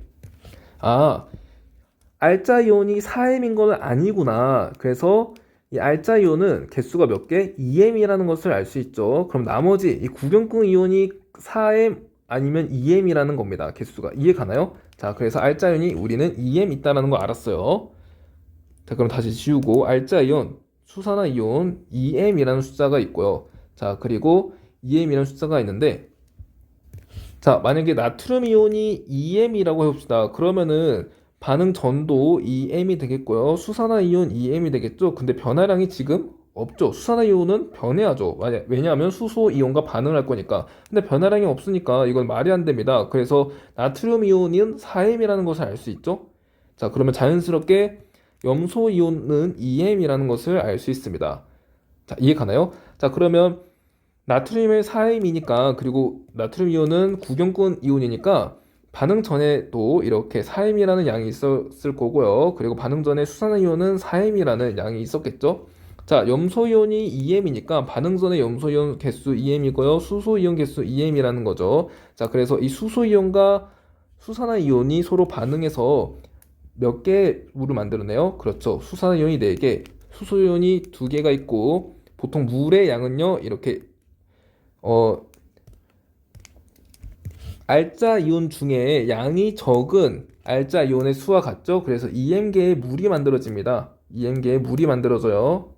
알자 이온이 4m인 건 아니구나. 그래서 이 알자 이온은 개수가 몇 개? 2m이라는 것을 알 수 있죠. 그럼 나머지 이 구경꾼 이온이 4m 아니면 2m이라는 겁니다. 개수가. 이해 가나요? 자, 그래서 알자 이온이 우리는 2m 있다는 거 알았어요. 자, 그럼 다시 지우고 알자 이온, 수산화 이온 2m이라는 숫자가 있고요. 자, 그리고 2m이라는 숫자가 있는데 자, 만약에 나트륨 이온이 2m이라고 해봅시다. 그러면은 반응 전도 2m이 되겠고요. 수산화 이온 2m이 되겠죠. 근데 변화량이 지금 없죠. 수산화 이온은 변해야죠. 왜냐하면 수소 이온과 반응을 할 거니까. 근데 변화량이 없으니까 이건 말이 안 됩니다. 그래서 나트륨 이온은 4m이라는 것을 알 수 있죠. 자, 그러면 자연스럽게 염소 이온은 2m이라는 것을 알 수 있습니다. 자, 이해 가나요? 자, 그러면 나트륨의 4m이니까 그리고 나트륨 이온은 구경꾼 이온이니까 반응 전에도 이렇게 4m이라는 양이 있었을 거고요. 그리고 반응 전에 수산화 이온은 4m이라는 양이 있었겠죠. 자, 염소 이온이 2m이니까 반응 전에 염소 이온 개수 2m이고요. 수소 이온 개수 2m이라는 거죠. 자, 그래서 이 수소 이온과 수산화 이온이 서로 반응해서 몇 개의 물을 만들어내요? 그렇죠. 수산화 이온이 4개, 수소 이온이 2개가 있고 보통 물의 양은요, 이렇게 알자 이온 중에 양이 적은 알자 이온의 수와 같죠? 그래서 2m개의 물이 만들어집니다. 2m개의 물이 만들어져요.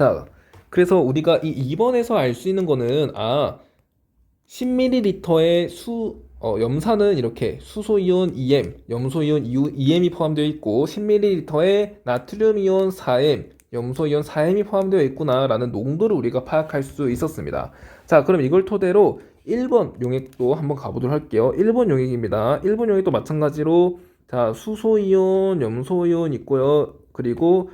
자, 그래서 우리가 이 2번에서 알 수 있는 거는 10ml의 염산은 이렇게 수소이온 2M, 염소이온 2M이 포함되어 있고 10ml에 나트륨이온 4M, 염소이온 4M이 포함되어 있구나라는 농도를 우리가 파악할 수 있었습니다. 자, 그럼 이걸 토대로 1번 용액도 한번 가보도록 할게요. 1번 용액입니다. 1번 용액도 마찬가지로 자, 수소이온, 염소이온 있고요. 그리고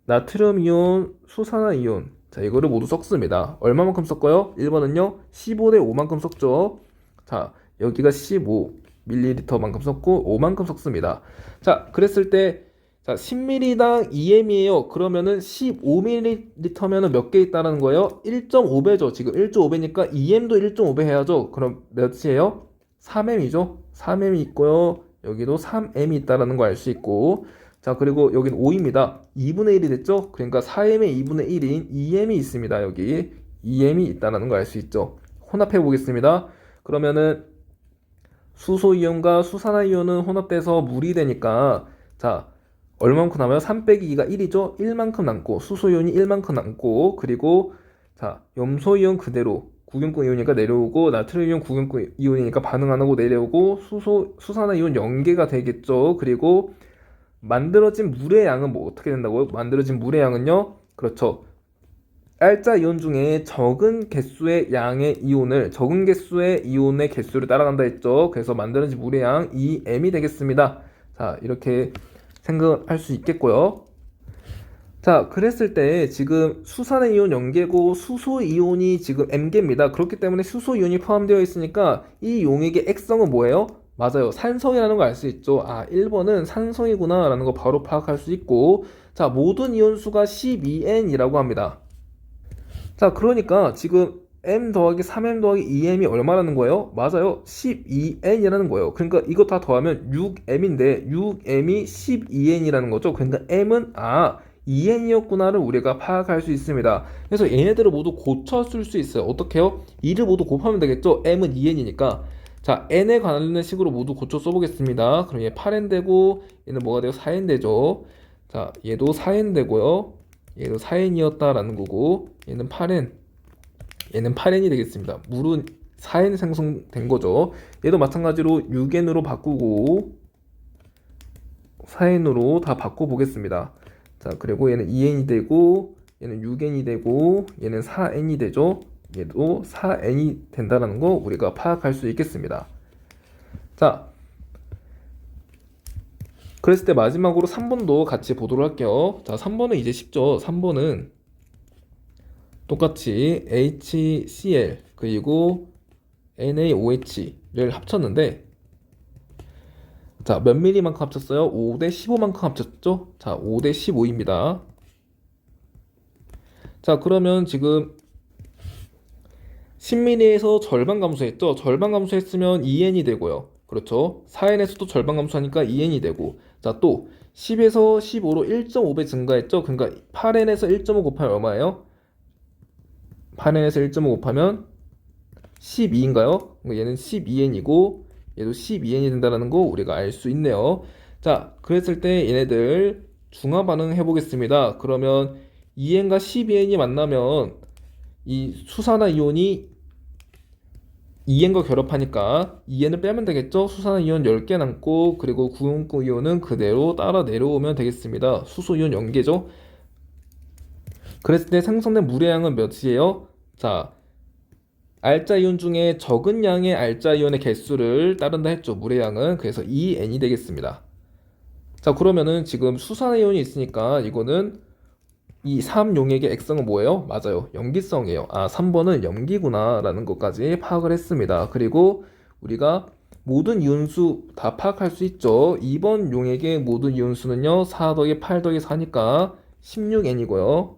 나트륨이온, 수산화이온. 자, 이거를 모두 섞습니다. 얼마만큼 섞어요? 1번은요, 15대 5만큼 섞죠. 자, 여기가 15ml만큼 섞고 5만큼 섞습니다. 자, 그랬을 때, 자, 10ml당 2m이에요. 그러면은 15ml면은 몇 개 있다는 거예요? 1.5배죠. 지금 1.5배니까 2m도 1.5배 해야죠. 그럼 몇이에요? 3m이죠. 3m이 있고요. 여기도 3m이 있다는 거 알 수 있고, 자, 그리고 여기는 5입니다. 2분의 1이 됐죠? 그러니까 4m의 2분의 1인 2m이 있습니다. 여기 2m이 있다는 거 알 수 있죠? 혼합해 보겠습니다. 그러면은 수소이온과 수산화이온은 혼합돼서 물이 되니까 자, 얼마만큼 남아요? 3 빼기 2가 1이죠? 1만큼 남고 수소이온이 1만큼 남고 그리고 자, 염소이온 그대로 구경권 이온이니까 내려오고 나트륨이온 구경권 이온이니까 반응 안 하고 내려오고 수산화이온 0개가 되겠죠. 그리고 만들어진 물의 양은 뭐 어떻게 된다고요? 만들어진 물의 양은요, 그렇죠, 알짜 이온 중에 적은 개수의 이온의 개수를 따라간다 했죠. 그래서 만들어진 물의 양 2m이 되겠습니다. 자, 이렇게 생각할 수 있겠고요. 자, 그랬을 때 지금 수산의 이온 0개고 수소 이온이 지금 m개입니다. 그렇기 때문에 수소 이온이 포함되어 있으니까 이 용액의 액성은 뭐예요? 맞아요. 산성이라는 걸 알 수 있죠. 1번은 산성이구나 라는 거 바로 파악할 수 있고, 자, 모든 이온 수가 12N이라고 합니다. 자, 그러니까 지금 m 더하기 3m 더하기 2m이 얼마라는 거예요? 맞아요. 12n이라는 거예요. 그러니까 이거 다 더하면 6m인데 6m이 12n이라는 거죠. 그러니까 m은 2n이었구나를 우리가 파악할 수 있습니다. 그래서 얘네들을 모두 고쳐쓸 수 있어요. 어떻게 해요? 2를 모두 곱하면 되겠죠? m은 2n이니까. 자, n에 관련된 식으로 모두 고쳐 써보겠습니다. 그럼 얘 8n 되고 얘는 뭐가 돼요? 4n 되죠. 자, 얘도 4n 되고요. 얘도 4n이었다라는 거고 얘는 8n이 되겠습니다. 물은 4n 생성된 거죠. 얘도 마찬가지로 6n으로 바꾸고 4n으로 다 바꿔보겠습니다. 자, 그리고 얘는 2n이 되고 얘는 6n이 되고 얘는 4n이 되죠. 얘도 4n이 된다는 거 우리가 파악할 수 있겠습니다. 자, 그랬을 때 마지막으로 3번도 같이 보도록 할게요. 자, 3번은 이제 쉽죠. 3번은 똑같이 HCl 그리고 NaOH를 합쳤는데 자, 몇 미리만큼 합쳤어요? 5대 15만큼 합쳤죠? 자, 5대 15입니다. 자, 그러면 지금 10ml에서 절반 감소했죠? 절반 감소했으면 2n이 되고요. 그렇죠? 4n에서도 절반 감소하니까 2n이 되고 자, 또 10에서 15로 1.5배 증가했죠? 그러니까 8n에서 1.5 곱하면 얼마예요? 8n에서 1.5 곱하면 12인가요? 얘는 12n이고 얘도 12n이 된다는 거 우리가 알 수 있네요. 자, 그랬을 때 얘네들 중화 반응 해보겠습니다. 그러면 2n과 12n이 만나면 이 수산화이온이 2n과 결합하니까 2n을 빼면 되겠죠? 수산화이온 10개 남고 그리고 구연구 이온은 그대로 따라 내려오면 되겠습니다. 수소이온 0개죠? 그랬을 때 생성된 물의 양은 몇이에요? 자, 알짜 이온 중에 적은 양의 알짜 이온의 개수를 따른다 했죠. 물의 양은. 그래서 2n이 되겠습니다. 자, 그러면은 지금 수산화이온이 있으니까 이거는 이 3용액의 액성은 뭐예요? 맞아요. 염기성이에요. 3번은 염기구나 라는 것까지 파악을 했습니다. 그리고 우리가 모든 이온수 다 파악할 수 있죠. 2번 용액의 모든 이온수는요 4 더하기 8 더하기 4니까 16n이고요.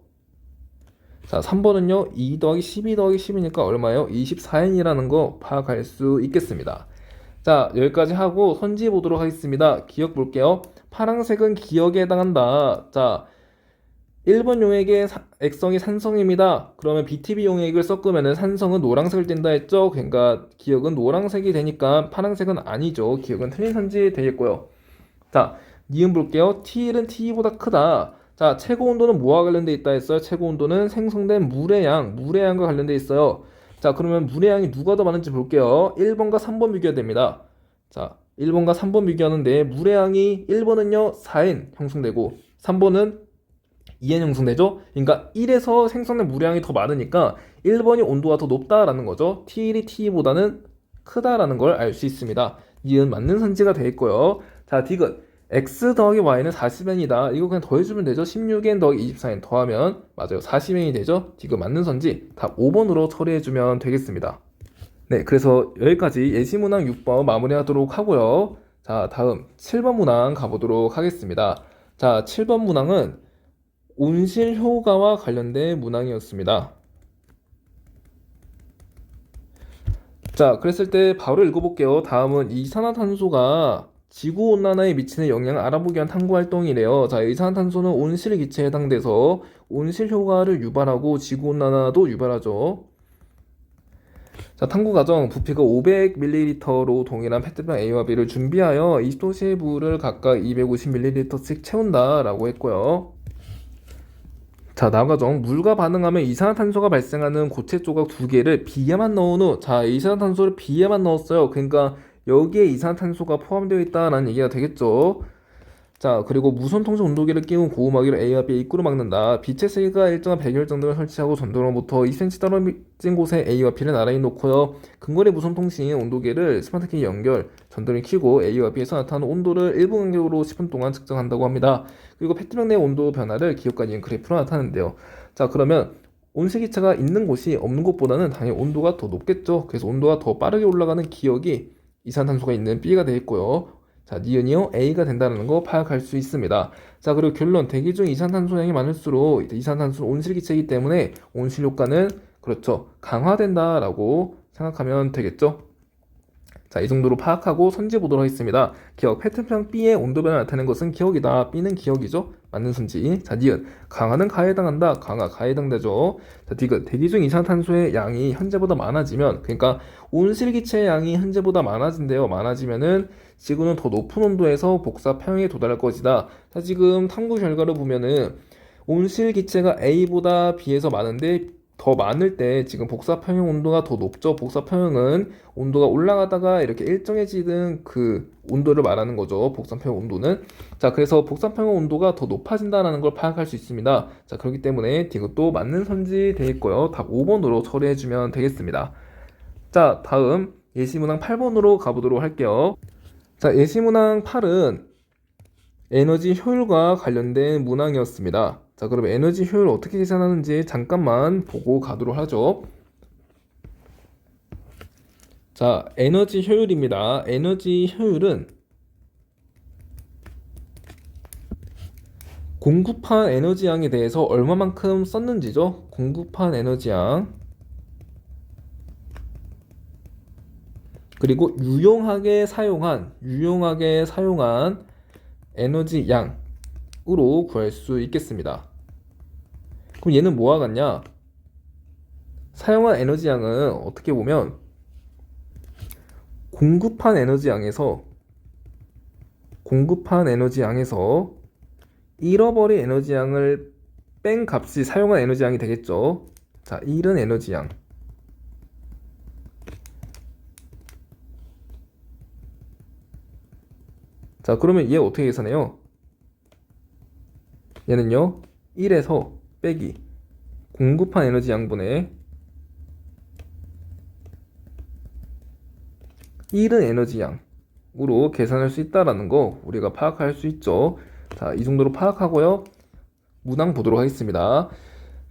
자, 3번은요 2 더하기 12 더하기 10이니까 얼마예요? 24n이라는 거 파악할 수 있겠습니다. 자, 여기까지 하고 선지 보도록 하겠습니다. 기억 볼게요. 파란색은 기억에 해당한다. 자, 1번 용액의 액성이 산성입니다. 그러면 BTB 용액을 섞으면 산성은 노란색을 띈다 했죠? 그러니까 기억은 노란색이 되니까 파란색은 아니죠. 기억은 틀린 선지 되겠고요. 자, 니은 볼게요. T1은 T보다 크다. 자, 최고 온도는 뭐와 관련돼 있다 했어요? 최고 온도는 생성된 물의 양과 관련돼 있어요. 자, 그러면 물의 양이 누가 더 많은지 볼게요. 1번과 3번 비교해야 됩니다. 자, 1번과 3번 비교하는데 물의 양이 1번은요 4N 형성되고 3번은 2N 형성되죠? 그러니까 1에서 생성된 물의 양이 더 많으니까 1번이 온도가 더 높다라는 거죠. T1이 T2보다는 크다라는 걸 알 수 있습니다. 이은 맞는 선지가 되어 있고요. 자, 디귿 x 더하기 y는 40n이다. 이거 그냥 더해주면 되죠. 16n 더하기 24n 더하면 맞아요. 40n이 되죠. 디귿 맞는 선지 답 5번으로 처리해주면 되겠습니다. 네, 그래서 여기까지 예시문항 6번 마무리하도록 하고요. 자, 다음 7번 문항 가보도록 하겠습니다. 자, 7번 문항은 온실 효과와 관련된 문항이었습니다. 자, 그랬을 때 바로 읽어볼게요. 다음은 이산화탄소가 지구온난화에 미치는 영향을 알아보기 위한 탐구활동이래요. 자, 이산화탄소는 온실기체에 해당돼서 온실효과를 유발하고 지구온난화도 유발하죠. 자, 탐구과정 부피가 500ml로 동일한 페트병 A와 B를 준비하여 20도씨의 물을 각각 250ml씩 채운다라고 했고요. 자, 다음 과정 물과 반응하면 이산화탄소가 발생하는 고체 조각 2개를 비에만 넣은 후, 자, 이산화탄소를 비에만 넣었어요. 그러니까 여기에 이산화탄소가 포함되어 있다라는 얘기가 되겠죠. 자, 그리고 무선 통신 온도계를 끼운 고음하기로 A와 B의 입구를 막는다. 빛의 세기가 일정한 백열정 등을 설치하고 전도로부터 2cm 떨어진 곳에 A와 B를 나란히 놓고요. 근거리 무선 통신 온도계를 스마트키 연결, 전도를 켜고 A와 B에서 나타나는 온도를 1분 간격으로 10분 동안 측정한다고 합니다. 그리고 페트병 내 온도 변화를 기억과 니은 그래프로 나타내는데요. 자, 그러면 온실기체가 있는 곳이 없는 곳보다는 당연히 온도가 더 높겠죠. 그래서 온도가 더 빠르게 올라가는 기억이 이산탄소가 있는 B가 되겠고요. 자, 니은이요 A가 된다는 거 파악할 수 있습니다. 자, 그리고 결론 대기 중 이산탄소량이 많을수록 이산탄소는 온실기체이기 때문에 온실효과는 그렇죠 강화된다라고 생각하면 되겠죠. 자, 이 정도로 파악하고 선지 보도록 하겠습니다. 기억, 페트병 B의 온도 변화를 나타내는 것은 기억이다. B는 기억이죠. 맞는 선지. 자, 니은, 강화는 가에 해당한다. 강화, 가에 해당되죠. 자, 디귿, 대기 중 이산탄소의 양이 현재보다 많아지면, 그러니까 온실기체의 양이 현재보다 많아진대요. 많아지면은 지구는 더 높은 온도에서 복사 평형에 도달할 것이다. 자, 지금 탐구 결과를 보면은 온실기체가 A보다 B에서 많은데 더 많을 때 지금 복사평형 온도가 더 높죠. 복사평형은 온도가 올라가다가 이렇게 일정해지는 그 온도를 말하는 거죠. 복사평형 온도는. 자, 그래서 복사평형 온도가 더 높아진다는 걸 파악할 수 있습니다. 자, 그렇기 때문에 이것도 맞는 선지 되어 있고요. 답 5번으로 처리해주면 되겠습니다. 자, 다음 예시문항 8번으로 가보도록 할게요. 자, 예시문항 8은 에너지 효율과 관련된 문항이었습니다. 자, 그럼 에너지 효율 어떻게 계산하는지 잠깐만 보고 가도록 하죠. 자, 에너지 효율입니다. 에너지 효율은 공급한 에너지양에 대해서 얼마만큼 썼는지죠. 공급한 에너지양 그리고 유용하게 사용한 에너지 양으로 구할 수 있겠습니다. 그럼 얘는 뭐와 같냐? 사용한 에너지 양은 어떻게 보면 공급한 에너지 양에서 잃어버린 에너지 양을 뺀 값이 사용한 에너지 양이 되겠죠. 자, 잃은 에너지 양. 자, 그러면 얘 어떻게 계산해요? 얘는요 1에서 빼기 공급한 에너지 양분의 잃은 에너지 양으로 계산할 수 있다라는 거 우리가 파악할 수 있죠. 자, 이 정도로 파악하고요. 문항 보도록 하겠습니다.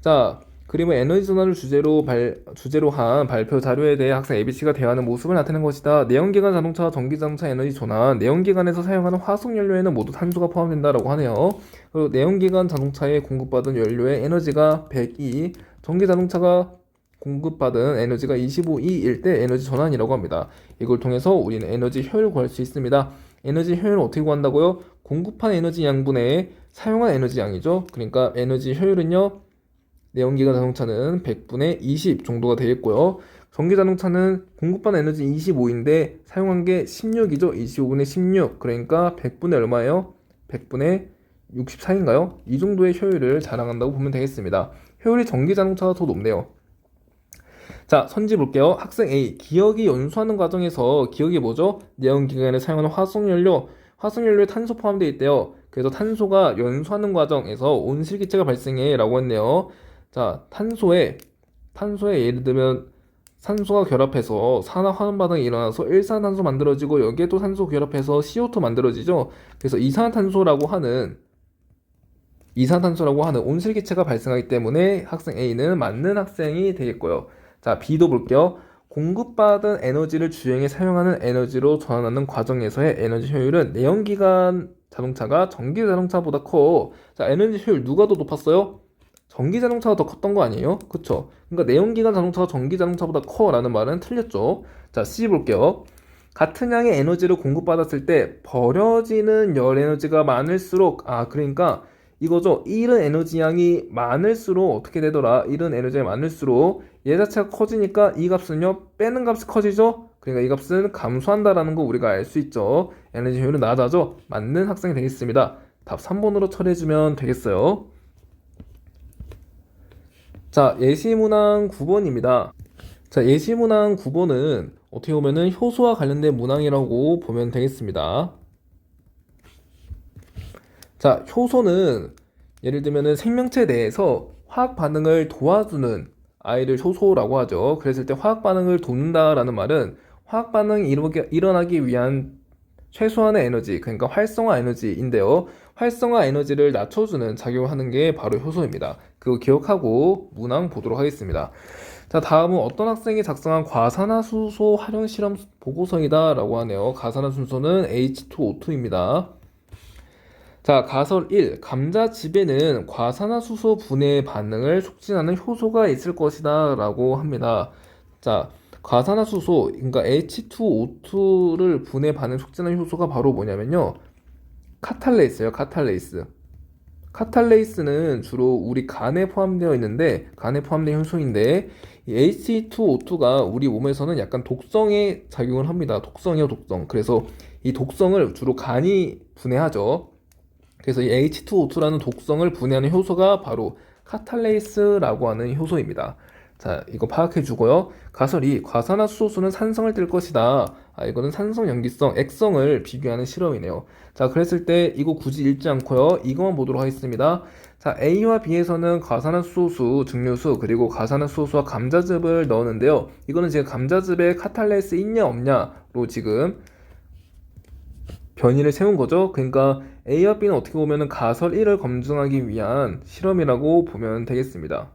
자, 그림은 에너지 전환을 주제로 한 발표 자료에 대해 학생 ABC가 대화하는 모습을 나타낸 것이다. 내연기관 자동차와 전기자동차 에너지 전환, 내연기관에서 사용하는 화석연료에는 모두 탄소가 포함된다라고 하네요. 그리고 내연기관 자동차에 공급받은 연료의 에너지가 102, 전기자동차가 공급받은 에너지가 25E일 때 에너지 전환이라고 합니다. 이걸 통해서 우리는 에너지 효율을 구할 수 있습니다. 에너지 효율을 어떻게 구한다고요? 공급한 에너지 양분의 사용한 에너지 양이죠. 그러니까 에너지 효율은요 내연기관 자동차는 100분의 20 정도가 되겠고요. 전기자동차는 공급한 에너지 25인데 사용한 게 16이죠. 25분의 16. 그러니까 100분의 얼마예요? 100분의 64인가요? 이 정도의 효율을 자랑한다고 보면 되겠습니다. 효율이 전기자동차가 더 높네요. 자, 선지 볼게요. 학생 A, 기억이 연소하는 과정에서 기억이 뭐죠? 내연기관에 사용하는 화석연료, 화석연료에 탄소 포함되어 있대요. 그래서 탄소가 연소하는 과정에서 온실기체가 발생해 라고 했네요. 자, 탄소에 예를 들면 산소가 결합해서 산화환원 반응이 일어나서 일산화탄소 만들어지고 여기에 또 산소 결합해서 CO2 만들어지죠. 그래서 이산화탄소라고 하는 온실기체가 발생하기 때문에 학생 A는 맞는 학생이 되겠고요. 자, B도 볼게요. 공급받은 에너지를 주행에 사용하는 에너지로 전환하는 과정에서의 에너지 효율은 내연기관 자동차가 전기 자동차보다 커. 자, 에너지 효율 누가 더 높았어요? 전기 자동차가 더 컸던 거 아니에요? 그쵸? 그러니까 내연기관 자동차가 전기 자동차보다 커라는 말은 틀렸죠. 자, C 볼게요. 같은 양의 에너지를 공급받았을 때 버려지는 열 에너지가 많을수록, 그러니까 이거죠. 잃은 에너지 양이 많을수록 어떻게 되더라? 잃은 에너지가 많을수록 얘 자체가 커지니까 이 값은요, 빼는 값이 커지죠? 그러니까 이 값은 감소한다라는 거 우리가 알 수 있죠. 에너지 효율은 낮아져. 맞는 학생이 되겠습니다. 답 3번으로 처리해주면 되겠어요. 자, 예시문항 9번입니다. 자, 예시문항 9번은 어떻게 보면은 효소와 관련된 문항이라고 보면 되겠습니다. 자, 효소는 예를 들면은 생명체 내에서 화학 반응을 도와주는 아이를 효소라고 하죠. 그랬을 때 화학 반응을 돕는다라는 말은 화학 반응이 일어나기 위한 최소한의 에너지, 그러니까 활성화 에너지인데요. 활성화 에너지를 낮춰주는 작용을 하는 게 바로 효소입니다. 그거 기억하고 문항 보도록 하겠습니다. 자, 다음은 어떤 학생이 작성한 과산화수소 활용 실험 보고서이다 라고 하네요. 과산화수소는 H2O2입니다. 자, 가설 1. 감자즙에는 과산화수소 분해 반응을 촉진하는 효소가 있을 것이다 라고 합니다. 자, 과산화수소, 그러니까 H2O2를 분해 반응 촉진하는 효소가 바로 뭐냐면요. 카탈레이스예요, 카탈레이스. 카탈레이스는 주로 우리 간에 포함되어 있는데, 간에 포함된 효소인데, 이 H2O2가 우리 몸에서는 약간 독성에 작용을 합니다. 독성이요, 독성. 그래서 이 독성을 주로 간이 분해하죠. 그래서 이 H2O2라는 독성을 분해하는 효소가 바로 카탈레이스라고 하는 효소입니다. 자, 이거 파악해 주고요. 가설 2. 과산화수소수는 산성을 띨 것이다. 이거는 산성, 염기성, 액성을 비교하는 실험이네요. 자, 그랬을 때 이거 굳이 읽지 않고요. 이것만 보도록 하겠습니다. 자, A와 B에서는 과산화수소수, 증류수, 그리고 과산화수소수와 감자즙을 넣었는데요. 이거는 지금 감자즙에 카탈레이스 있냐 없냐로 지금 변이를 세운 거죠. 그러니까 A와 B는 어떻게 보면 가설 1을 검증하기 위한 실험이라고 보면 되겠습니다.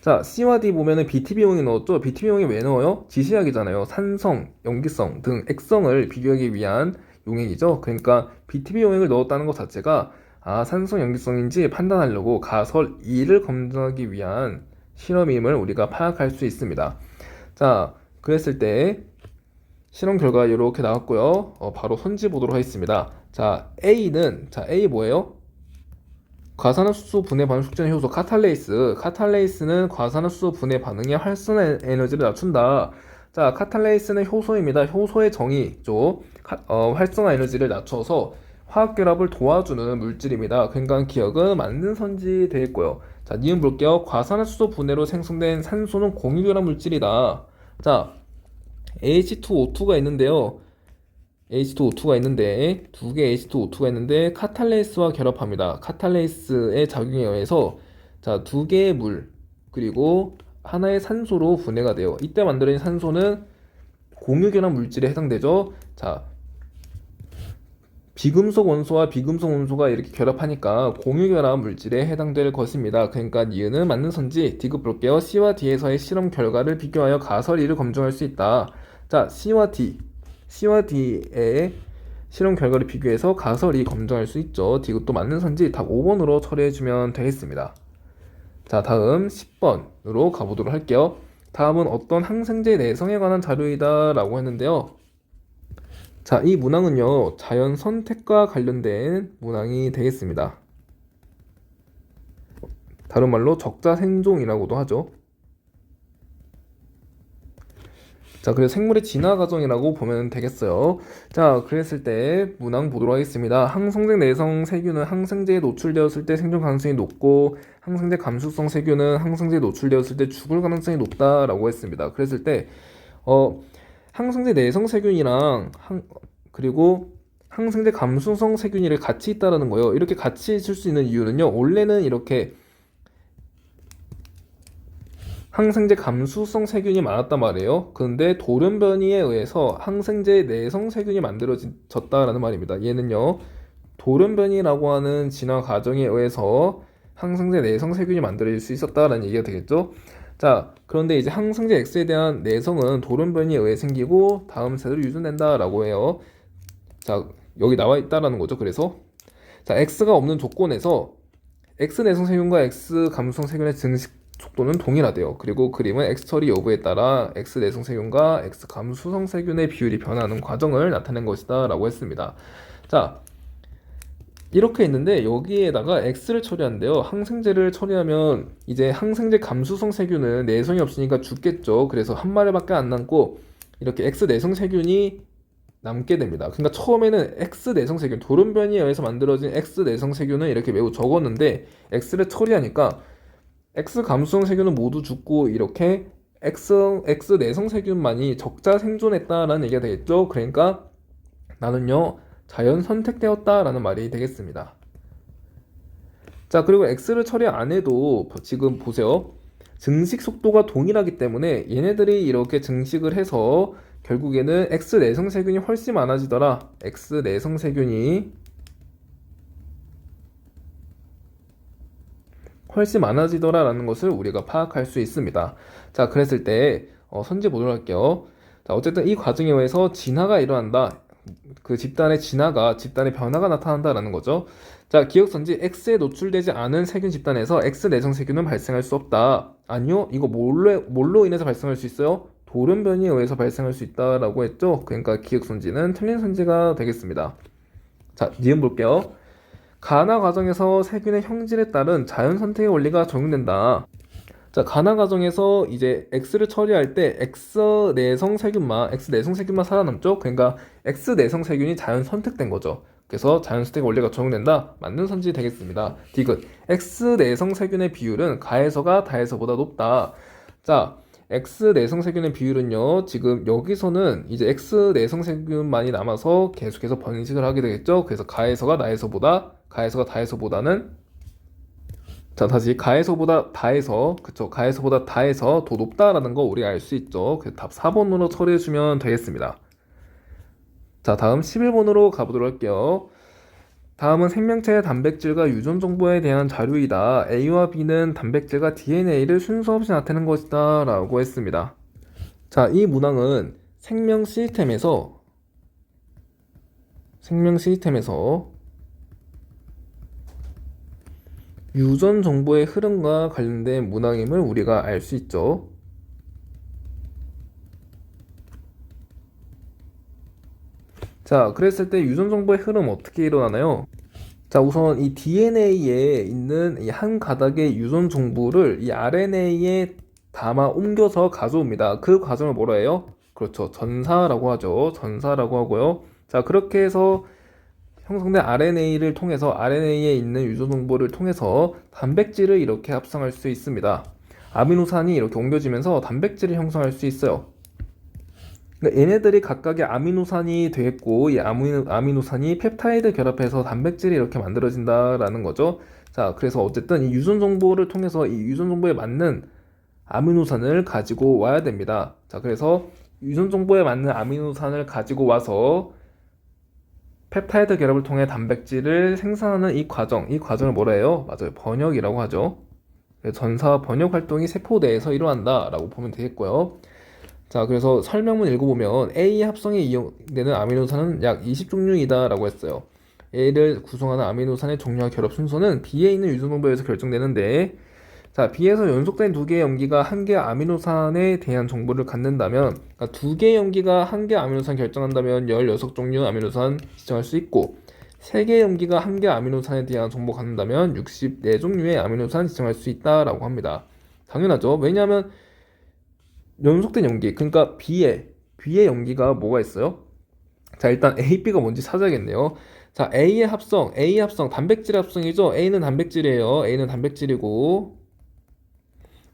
자, C와 D 보면은 BTB용이 넣었죠. BTB용이 왜 넣어요? 지시약이잖아요. 산성, 염기성 등 액성을 비교하기 위한 용액이죠. 그러니까 BTB 용액을 넣었다는 것 자체가 산성, 염기성인지 판단하려고 가설 2를 검증하기 위한 실험임을 우리가 파악할 수 있습니다. 자, 그랬을 때 실험 결과 이렇게 나왔고요. 바로 선지 보도록 하겠습니다. 자, A 뭐예요? 과산화수소 분해 반응 촉진의 효소 카탈레이스. 카탈레이스는 과산화수소 분해 반응의 활성화 에너지를 낮춘다. 자, 카탈레이스는 효소입니다. 효소의 정의죠. 활성화 에너지를 낮춰서 화학 결합을 도와주는 물질입니다. 그러니까 기억은 맞는 선지 되겠고요. 자, 니은 볼게요. 과산화수소 분해로 생성된 산소는 공유결합 물질이다. 자, H2O2가 있는데요. H2O2가 있는데 두 개의 H2O2가 있는데 카탈레이스와 결합합니다. 카탈레이스의 작용에 의해서 자, 두 개의 물 그리고 하나의 산소로 분해가 돼요. 이때 만들어진 산소는 공유결합 물질에 해당되죠. 자, 비금속 원소와 비금속 원소가 이렇게 결합하니까 공유결합 물질에 해당될 것입니다. 그러니까 니은은 맞는 선지. D급 볼게요. C와 D에서의 실험 결과를 비교하여 가설 2를 검증할 수 있다. 자, C와 D의 실험 결과를 비교해서 가설 2 검증할 수 있죠. D급도 맞는 선지. 답 5번으로 처리해주면 되겠습니다. 자, 다음 10번으로 가보도록 할게요. 다음은 어떤 항생제 내성에 관한 자료이다 라고 했는데요. 자, 이 문항은요, 자연 선택과 관련된 문항이 되겠습니다. 다른 말로 적자 생존이라고도 하죠. 자, 그래서 생물의 진화 과정이라고 보면 되겠어요. 자, 그랬을 때 문항 보도록 하겠습니다. 항성제 내성 세균은 항생제에 노출되었을 때 생존 가능성이 높고 항생제 감수성 세균은 항생제에 노출되었을 때 죽을 가능성이 높다라고 했습니다. 그랬을 때 항생제 내성 세균이랑 그리고 항생제 감수성 세균이를 같이 있다라는 거예요. 이렇게 같이 있을 수 있는 이유는요. 원래는 이렇게 항생제 감수성 세균이 많았단 말이에요. 그런데 돌연변이에 의해서 항생제 내성 세균이 만들어졌다라는 말입니다. 얘는요, 돌연변이라고 하는 진화 과정에 의해서 항생제 내성 세균이 만들어질 수 있었다라는 얘기가 되겠죠. 자, 그런데 이제 항생제 X에 대한 내성은 돌연변이에 의해 생기고 다음 세대로 유전된다라고 해요. 자, 여기 나와 있다라는 거죠. 그래서 자, X가 없는 조건에서 X 내성 세균과 X 감수성 세균의 증식 속도는 동일하대요. 그리고 그림은 X 처리 여부에 따라 X 내성 세균과 X 감수성 세균의 비율이 변하는 과정을 나타낸 것이다 라고 했습니다. 자, 이렇게 있는데 여기에다가 X를 처리한대요. 항생제를 처리하면 이제 항생제 감수성 세균은 내성이 없으니까 죽겠죠. 그래서 한 마리밖에 안 남고 이렇게 X 내성 세균이 남게 됩니다. 그러니까 처음에는 X 내성 세균, 돌연변이에 의해서 만들어진 X 내성 세균은 이렇게 매우 적었는데 X를 처리하니까 X 감수성 세균은 모두 죽고 이렇게 X 내성 세균만이 적자 생존했다라는 얘기가 되겠죠. 그러니까 나는요 자연 선택되었다라는 말이 되겠습니다. 자, 그리고 X를 처리 안 해도 지금 보세요. 증식 속도가 동일하기 때문에 얘네들이 이렇게 증식을 해서 결국에는 X 내성 세균이 훨씬 많아지더라. X 내성 세균이 훨씬 많아지더라라는 것을 우리가 파악할 수 있습니다. 자, 그랬을 때 선제 보도록 할게요. 자, 어쨌든 이 과정에 의해서 진화가 일어난다. 그 집단의 변화가 나타난다라는 거죠. 자, 기억선지 X에 노출되지 않은 세균 집단에서 X 내성 세균은 발생할 수 없다. 아니요, 이거 뭘로 인해서 발생할 수 있어요? 돌연변이에 의해서 발생할 수 있다라고 했죠. 그러니까 기억선지는 틀린 선지가 되겠습니다. 자, 니은 볼게요. 가나 과정에서 세균의 형질에 따른 자연 선택의 원리가 적용된다. 자, 가나 과정에서 이제 X를 처리할 때 X 내성 세균만 살아남죠. 그러니까 X 내성 세균이 자연 선택된 거죠. 그래서 자연 선택의 원리가 적용된다. 맞는 선지 되겠습니다. 디귿. X 내성 세균의 비율은 가에서가 다에서보다 높다. 자, X 내성 세균의 비율은요, 지금 여기서는 이제 X 내성 세균만이 남아서 계속해서 번식을 하게 되겠죠. 그래서 가에서가 다에서보다는, 자, 다시 가에서보다 다에서, 그쵸, 가에서보다 다에서 더 높다라는 거 우리가 알 수 있죠. 그래서 답 4번으로 처리해주면 되겠습니다. 자, 다음 11번으로 가보도록 할게요. 다음은 생명체의 단백질과 유전 정보에 대한 자료이다. A와 B는 단백질과 DNA를 순서 없이 나타내는 것이다 라고 했습니다. 자, 이 문항은 생명 시스템에서 유전 정보의 흐름과 관련된 문항임을 우리가 알 수 있죠. 자, 그랬을 때 유전 정보의 흐름 어떻게 일어나나요? 자, 우선 이 DNA에 있는 이 한 가닥의 유전 정보를 이 RNA에 담아 옮겨서 가져옵니다. 그 과정을 뭐라 해요? 그렇죠. 전사라고 하죠. 전사라고 하고요. 자, 그렇게 해서 형성된 RNA를 통해서 RNA에 있는 유전 정보를 통해서 단백질을 이렇게 합성할 수 있습니다. 아미노산이 이렇게 옮겨지면서 단백질을 형성할 수 있어요. 그러니까 얘네들이 각각의 아미노산이 되겠고 이 아미노산이 펩타이드 결합해서 단백질이 이렇게 만들어진다라는 거죠. 자, 그래서 어쨌든 이 유전 정보를 통해서 이 유전 정보에 맞는 아미노산을 가지고 와야 됩니다. 자, 그래서 유전 정보에 맞는 아미노산을 가지고 와서 펩타이드 결합을 통해 단백질을 생산하는 이 과정을 뭐라 해요? 맞아요. 번역이라고 하죠. 전사 번역 활동이 세포 내에서 일어난다라고 보면 되겠고요. 자, 그래서 설명문 읽어보면 A 합성에 이용되는 아미노산은 약 20종류이다 라고 했어요. A를 구성하는 아미노산의 종류와 결합 순서는 B에 있는 유전 정보에 의해서 결정되는데, 자, B에서 연속된 두 개의 염기가 한 개의 아미노산에 대한 정보를 갖는다면, 그러니까 두 개의 염기가 한 개의 아미노산 결정한다면 16종류 아미노산 지정할 수 있고, 세 개의 염기가 한 개의 아미노산에 대한 정보 갖는다면 64종류의 아미노산 지정할 수 있다라고 합니다. 당연하죠. 왜냐하면 연속된 염기, 그러니까 B에 B의 염기가 뭐가 있어요? 자, 일단 A, B가 뭔지 찾아야겠네요. 자, A의 합성, 단백질 합성이죠. A는 단백질이에요. A는 단백질이고,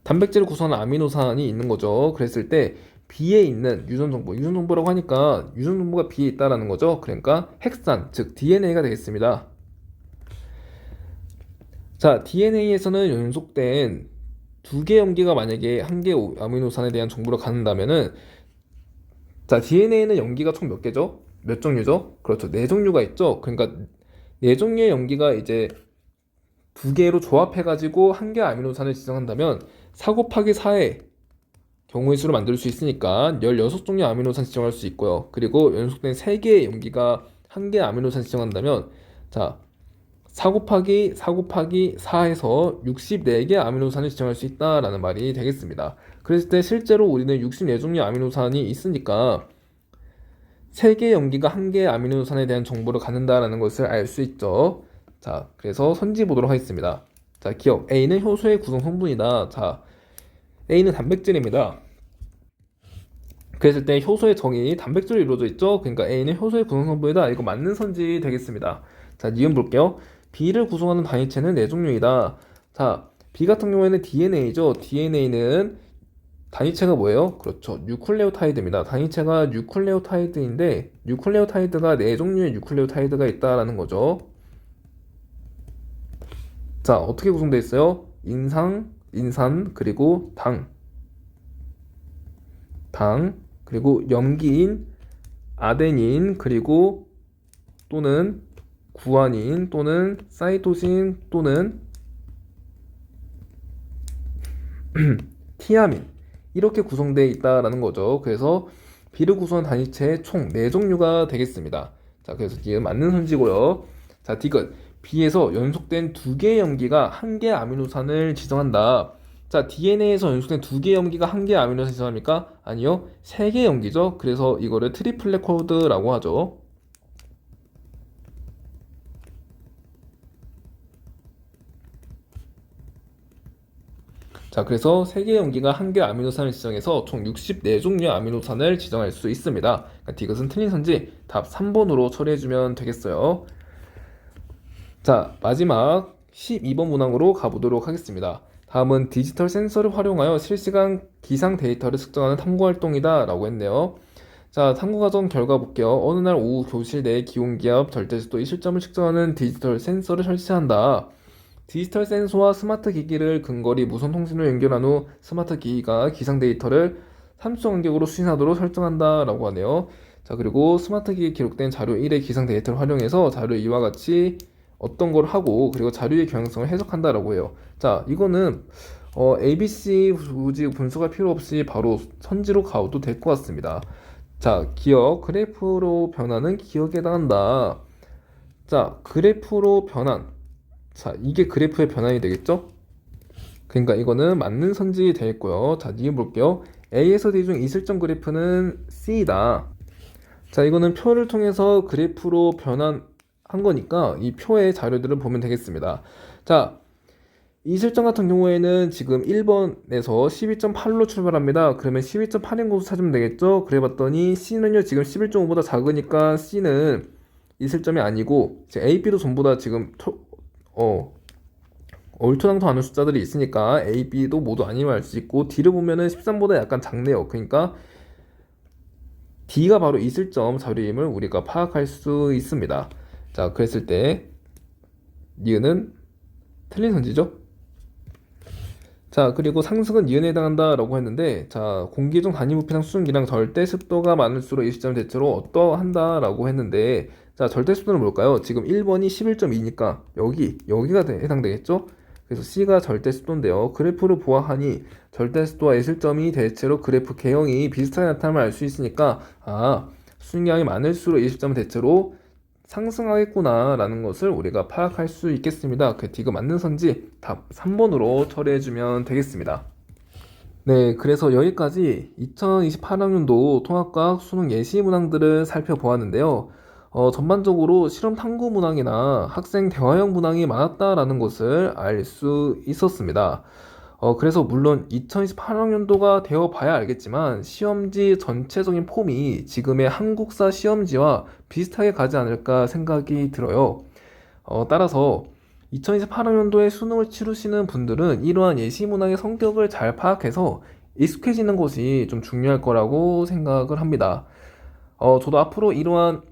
단백질을 구성하는 아미노산이 있는 거죠. 그랬을 때 B에 있는 유전정보라고 하니까 유전정보가 B에 있다라는 거죠. 그러니까 핵산, 즉 DNA가 되겠습니다. 자, DNA에서는 연속된 두 개 염기가 만약에 한 개 아미노산에 대한 정보를 갖는다면은, 자, DNA는 염기가 총 몇 개죠? 몇 종류죠? 그렇죠. 네 종류가 있죠. 그러니까 네 종류의 염기가 이제 두 개로 조합해가지고 한 개 아미노산을 지정한다면 4 곱하기 4의 경우의 수를 만들 수 있으니까 16종류 아미노산 지정할 수 있고요. 그리고 연속된 3개의 염기가 한 개 아미노산 지정한다면, 자, 4 곱하기 4에서 64개 아미노산을 지정할 수 있다라는 말이 되겠습니다. 그랬을 때 실제로 우리는 64종류 아미노산이 있으니까 3개의 염기가 한 개의 아미노산에 대한 정보를 갖는다라는 것을 알 수 있죠. 자, 그래서 선지 보도록 하겠습니다. 자, 기억. A는 효소의 구성 성분이다. 자, A는 단백질입니다. 그랬을 때 효소의 정이 단백질로 이루어져 있죠. 그러니까 A는 효소의 구성 성분이다. 이거 맞는 선지 되겠습니다. 자, 니은 볼게요. B를 구성하는 단위체는 4종류이다. 자, B 같은 경우에는 DNA죠. DNA는 단위체가 뭐예요? 그렇죠. 뉴클레오타이드입니다. 단위체가 뉴클레오타이드인데 뉴클레오타이드가 4종류의 뉴클레오타이드가 있다라는 거죠. 자, 어떻게 구성되어 있어요? 인산, 그리고 그리고 염기인, 아데닌, 그리고 또는 구아닌, 또는 사이토신, 또는 티아민, 이렇게 구성되어 있다라는 거죠. 그래서 B를 구성한 단위체의 총 4종류가 되겠습니다. 자, 그래서 지금 맞는 선지고요. 자, 디귿. B에서 연속된 2개의 염기가 한 개의 아미노산을 지정한다. 자, DNA에서 연속된 2개의 염기가 한 개의 아미노산을 지정합니까? 아니요. 3개의 염기죠. 그래서 이거를 트리플렛 코드라고 하죠. 자, 그래서 3개의 염기가 한 개의 아미노산을 지정해서 총 64종류의 아미노산을 지정할 수 있습니다. 그러니까 디귿은 틀린 선지 답 3번으로 처리해주면 되겠어요. 자, 마지막 12번 문항으로 가보도록 하겠습니다. 다음은 디지털 센서를 활용하여 실시간 기상 데이터를 측정하는 탐구 활동이다 라고 했네요. 자, 탐구 과정 결과 볼게요. 어느 날 오후 교실 내 기온기압, 절대습도 이 실점을 측정하는 디지털 센서를 설치한다. 디지털 센서와 스마트 기기를 근거리 무선 통신으로 연결한 후 스마트 기기가 기상 데이터를 3초 간격으로 수신하도록 설정한다 라고 하네요. 자, 그리고 스마트 기기에 기록된 자료 1의 기상 데이터를 활용해서 자료 2와 같이 어떤 걸 하고, 그리고 자료의 경향성을 해석한다라고 해요. 자, 이거는 ABC 굳이 분석할 필요 없이 바로 선지로 가도 될 것 같습니다. 자, 기억, 그래프로 변하는 기억에 해당한다. 자, 그래프로 변환. 자, 이게 그래프의 변환이 되겠죠? 그러니까 이거는 맞는 선지 되겠고요. 자, 니은 볼게요. A에서 D 중 이슬점 그래프는 C다. 자, 이거는 표를 통해서 그래프로 변환한 거니까 이 표의 자료들을 보면 되겠습니다. 자, 이슬점 같은 경우에는 지금 1번에서 12.8로 출발합니다. 그러면 12.8인 곳을 찾으면 되겠죠? 그래 봤더니 C는요, 지금 11.5보다 작으니까 C는 이슬점이 아니고, A, B도 전부 다 지금 얼토당토 않은 숫자들이 있으니까 A, B도 모두 아니면 알 수 있고, D를 보면은 13보다 약간 작네요. 그러니까 D가 바로 이슬점 자료임을 우리가 파악할 수 있습니다. 자, 그랬을 때 니은은 틀린 선지죠? 자, 그리고 상승은 니은에 해당한다 라고 했는데, 자, 공기 중 단위 부피랑 수증기랑 절대 습도가 많을수록 이 시점 대체로 어떠한다 라고 했는데, 자, 절대 습도는 뭘까요? 지금 1번이 11.2니까 여기가 해당되겠죠? 그래서 C가 절대 습도인데요. 그래프를 보아하니 절대 습도와 예실점이 대체로 그래프 개형이 비슷하게 나타남을 알 수 있으니까, 수증기량이 많을수록 이 시점은 대체로 상승하겠구나 라는 것을 우리가 파악할 수 있겠습니다. 그 D가 맞는 선지 답 3번으로 처리해주면 되겠습니다. 네, 그래서 여기까지 2028학년도 통합과학 수능 예시 문항들을 살펴보았는데요. 전반적으로 실험 탐구 문항이나 학생 대화형 문항이 많았다라는 것을 알 수 있었습니다. 그래서 물론 2028학년도가 되어 봐야 알겠지만 시험지 전체적인 폼이 지금의 한국사 시험지와 비슷하게 가지 않을까 생각이 들어요. 따라서 2028학년도에 수능을 치르시는 분들은 이러한 예시문항의 성격을 잘 파악해서 익숙해지는 것이 좀 중요할 거라고 생각을 합니다. 저도 앞으로 이러한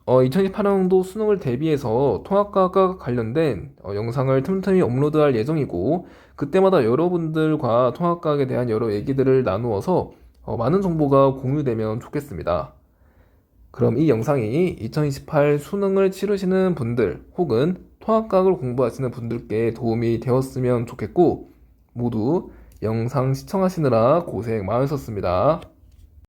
2028학년도 수능을 대비해서 통합과학과 관련된 영상을 틈틈이 업로드할 예정이고, 그때마다 여러분들과 통합과학에 대한 여러 얘기들을 나누어서 많은 정보가 공유되면 좋겠습니다. 그럼 이 영상이 2028 수능을 치르시는 분들 혹은 통합과학을 공부하시는 분들께 도움이 되었으면 좋겠고, 모두 영상 시청하시느라 고생 많으셨습니다.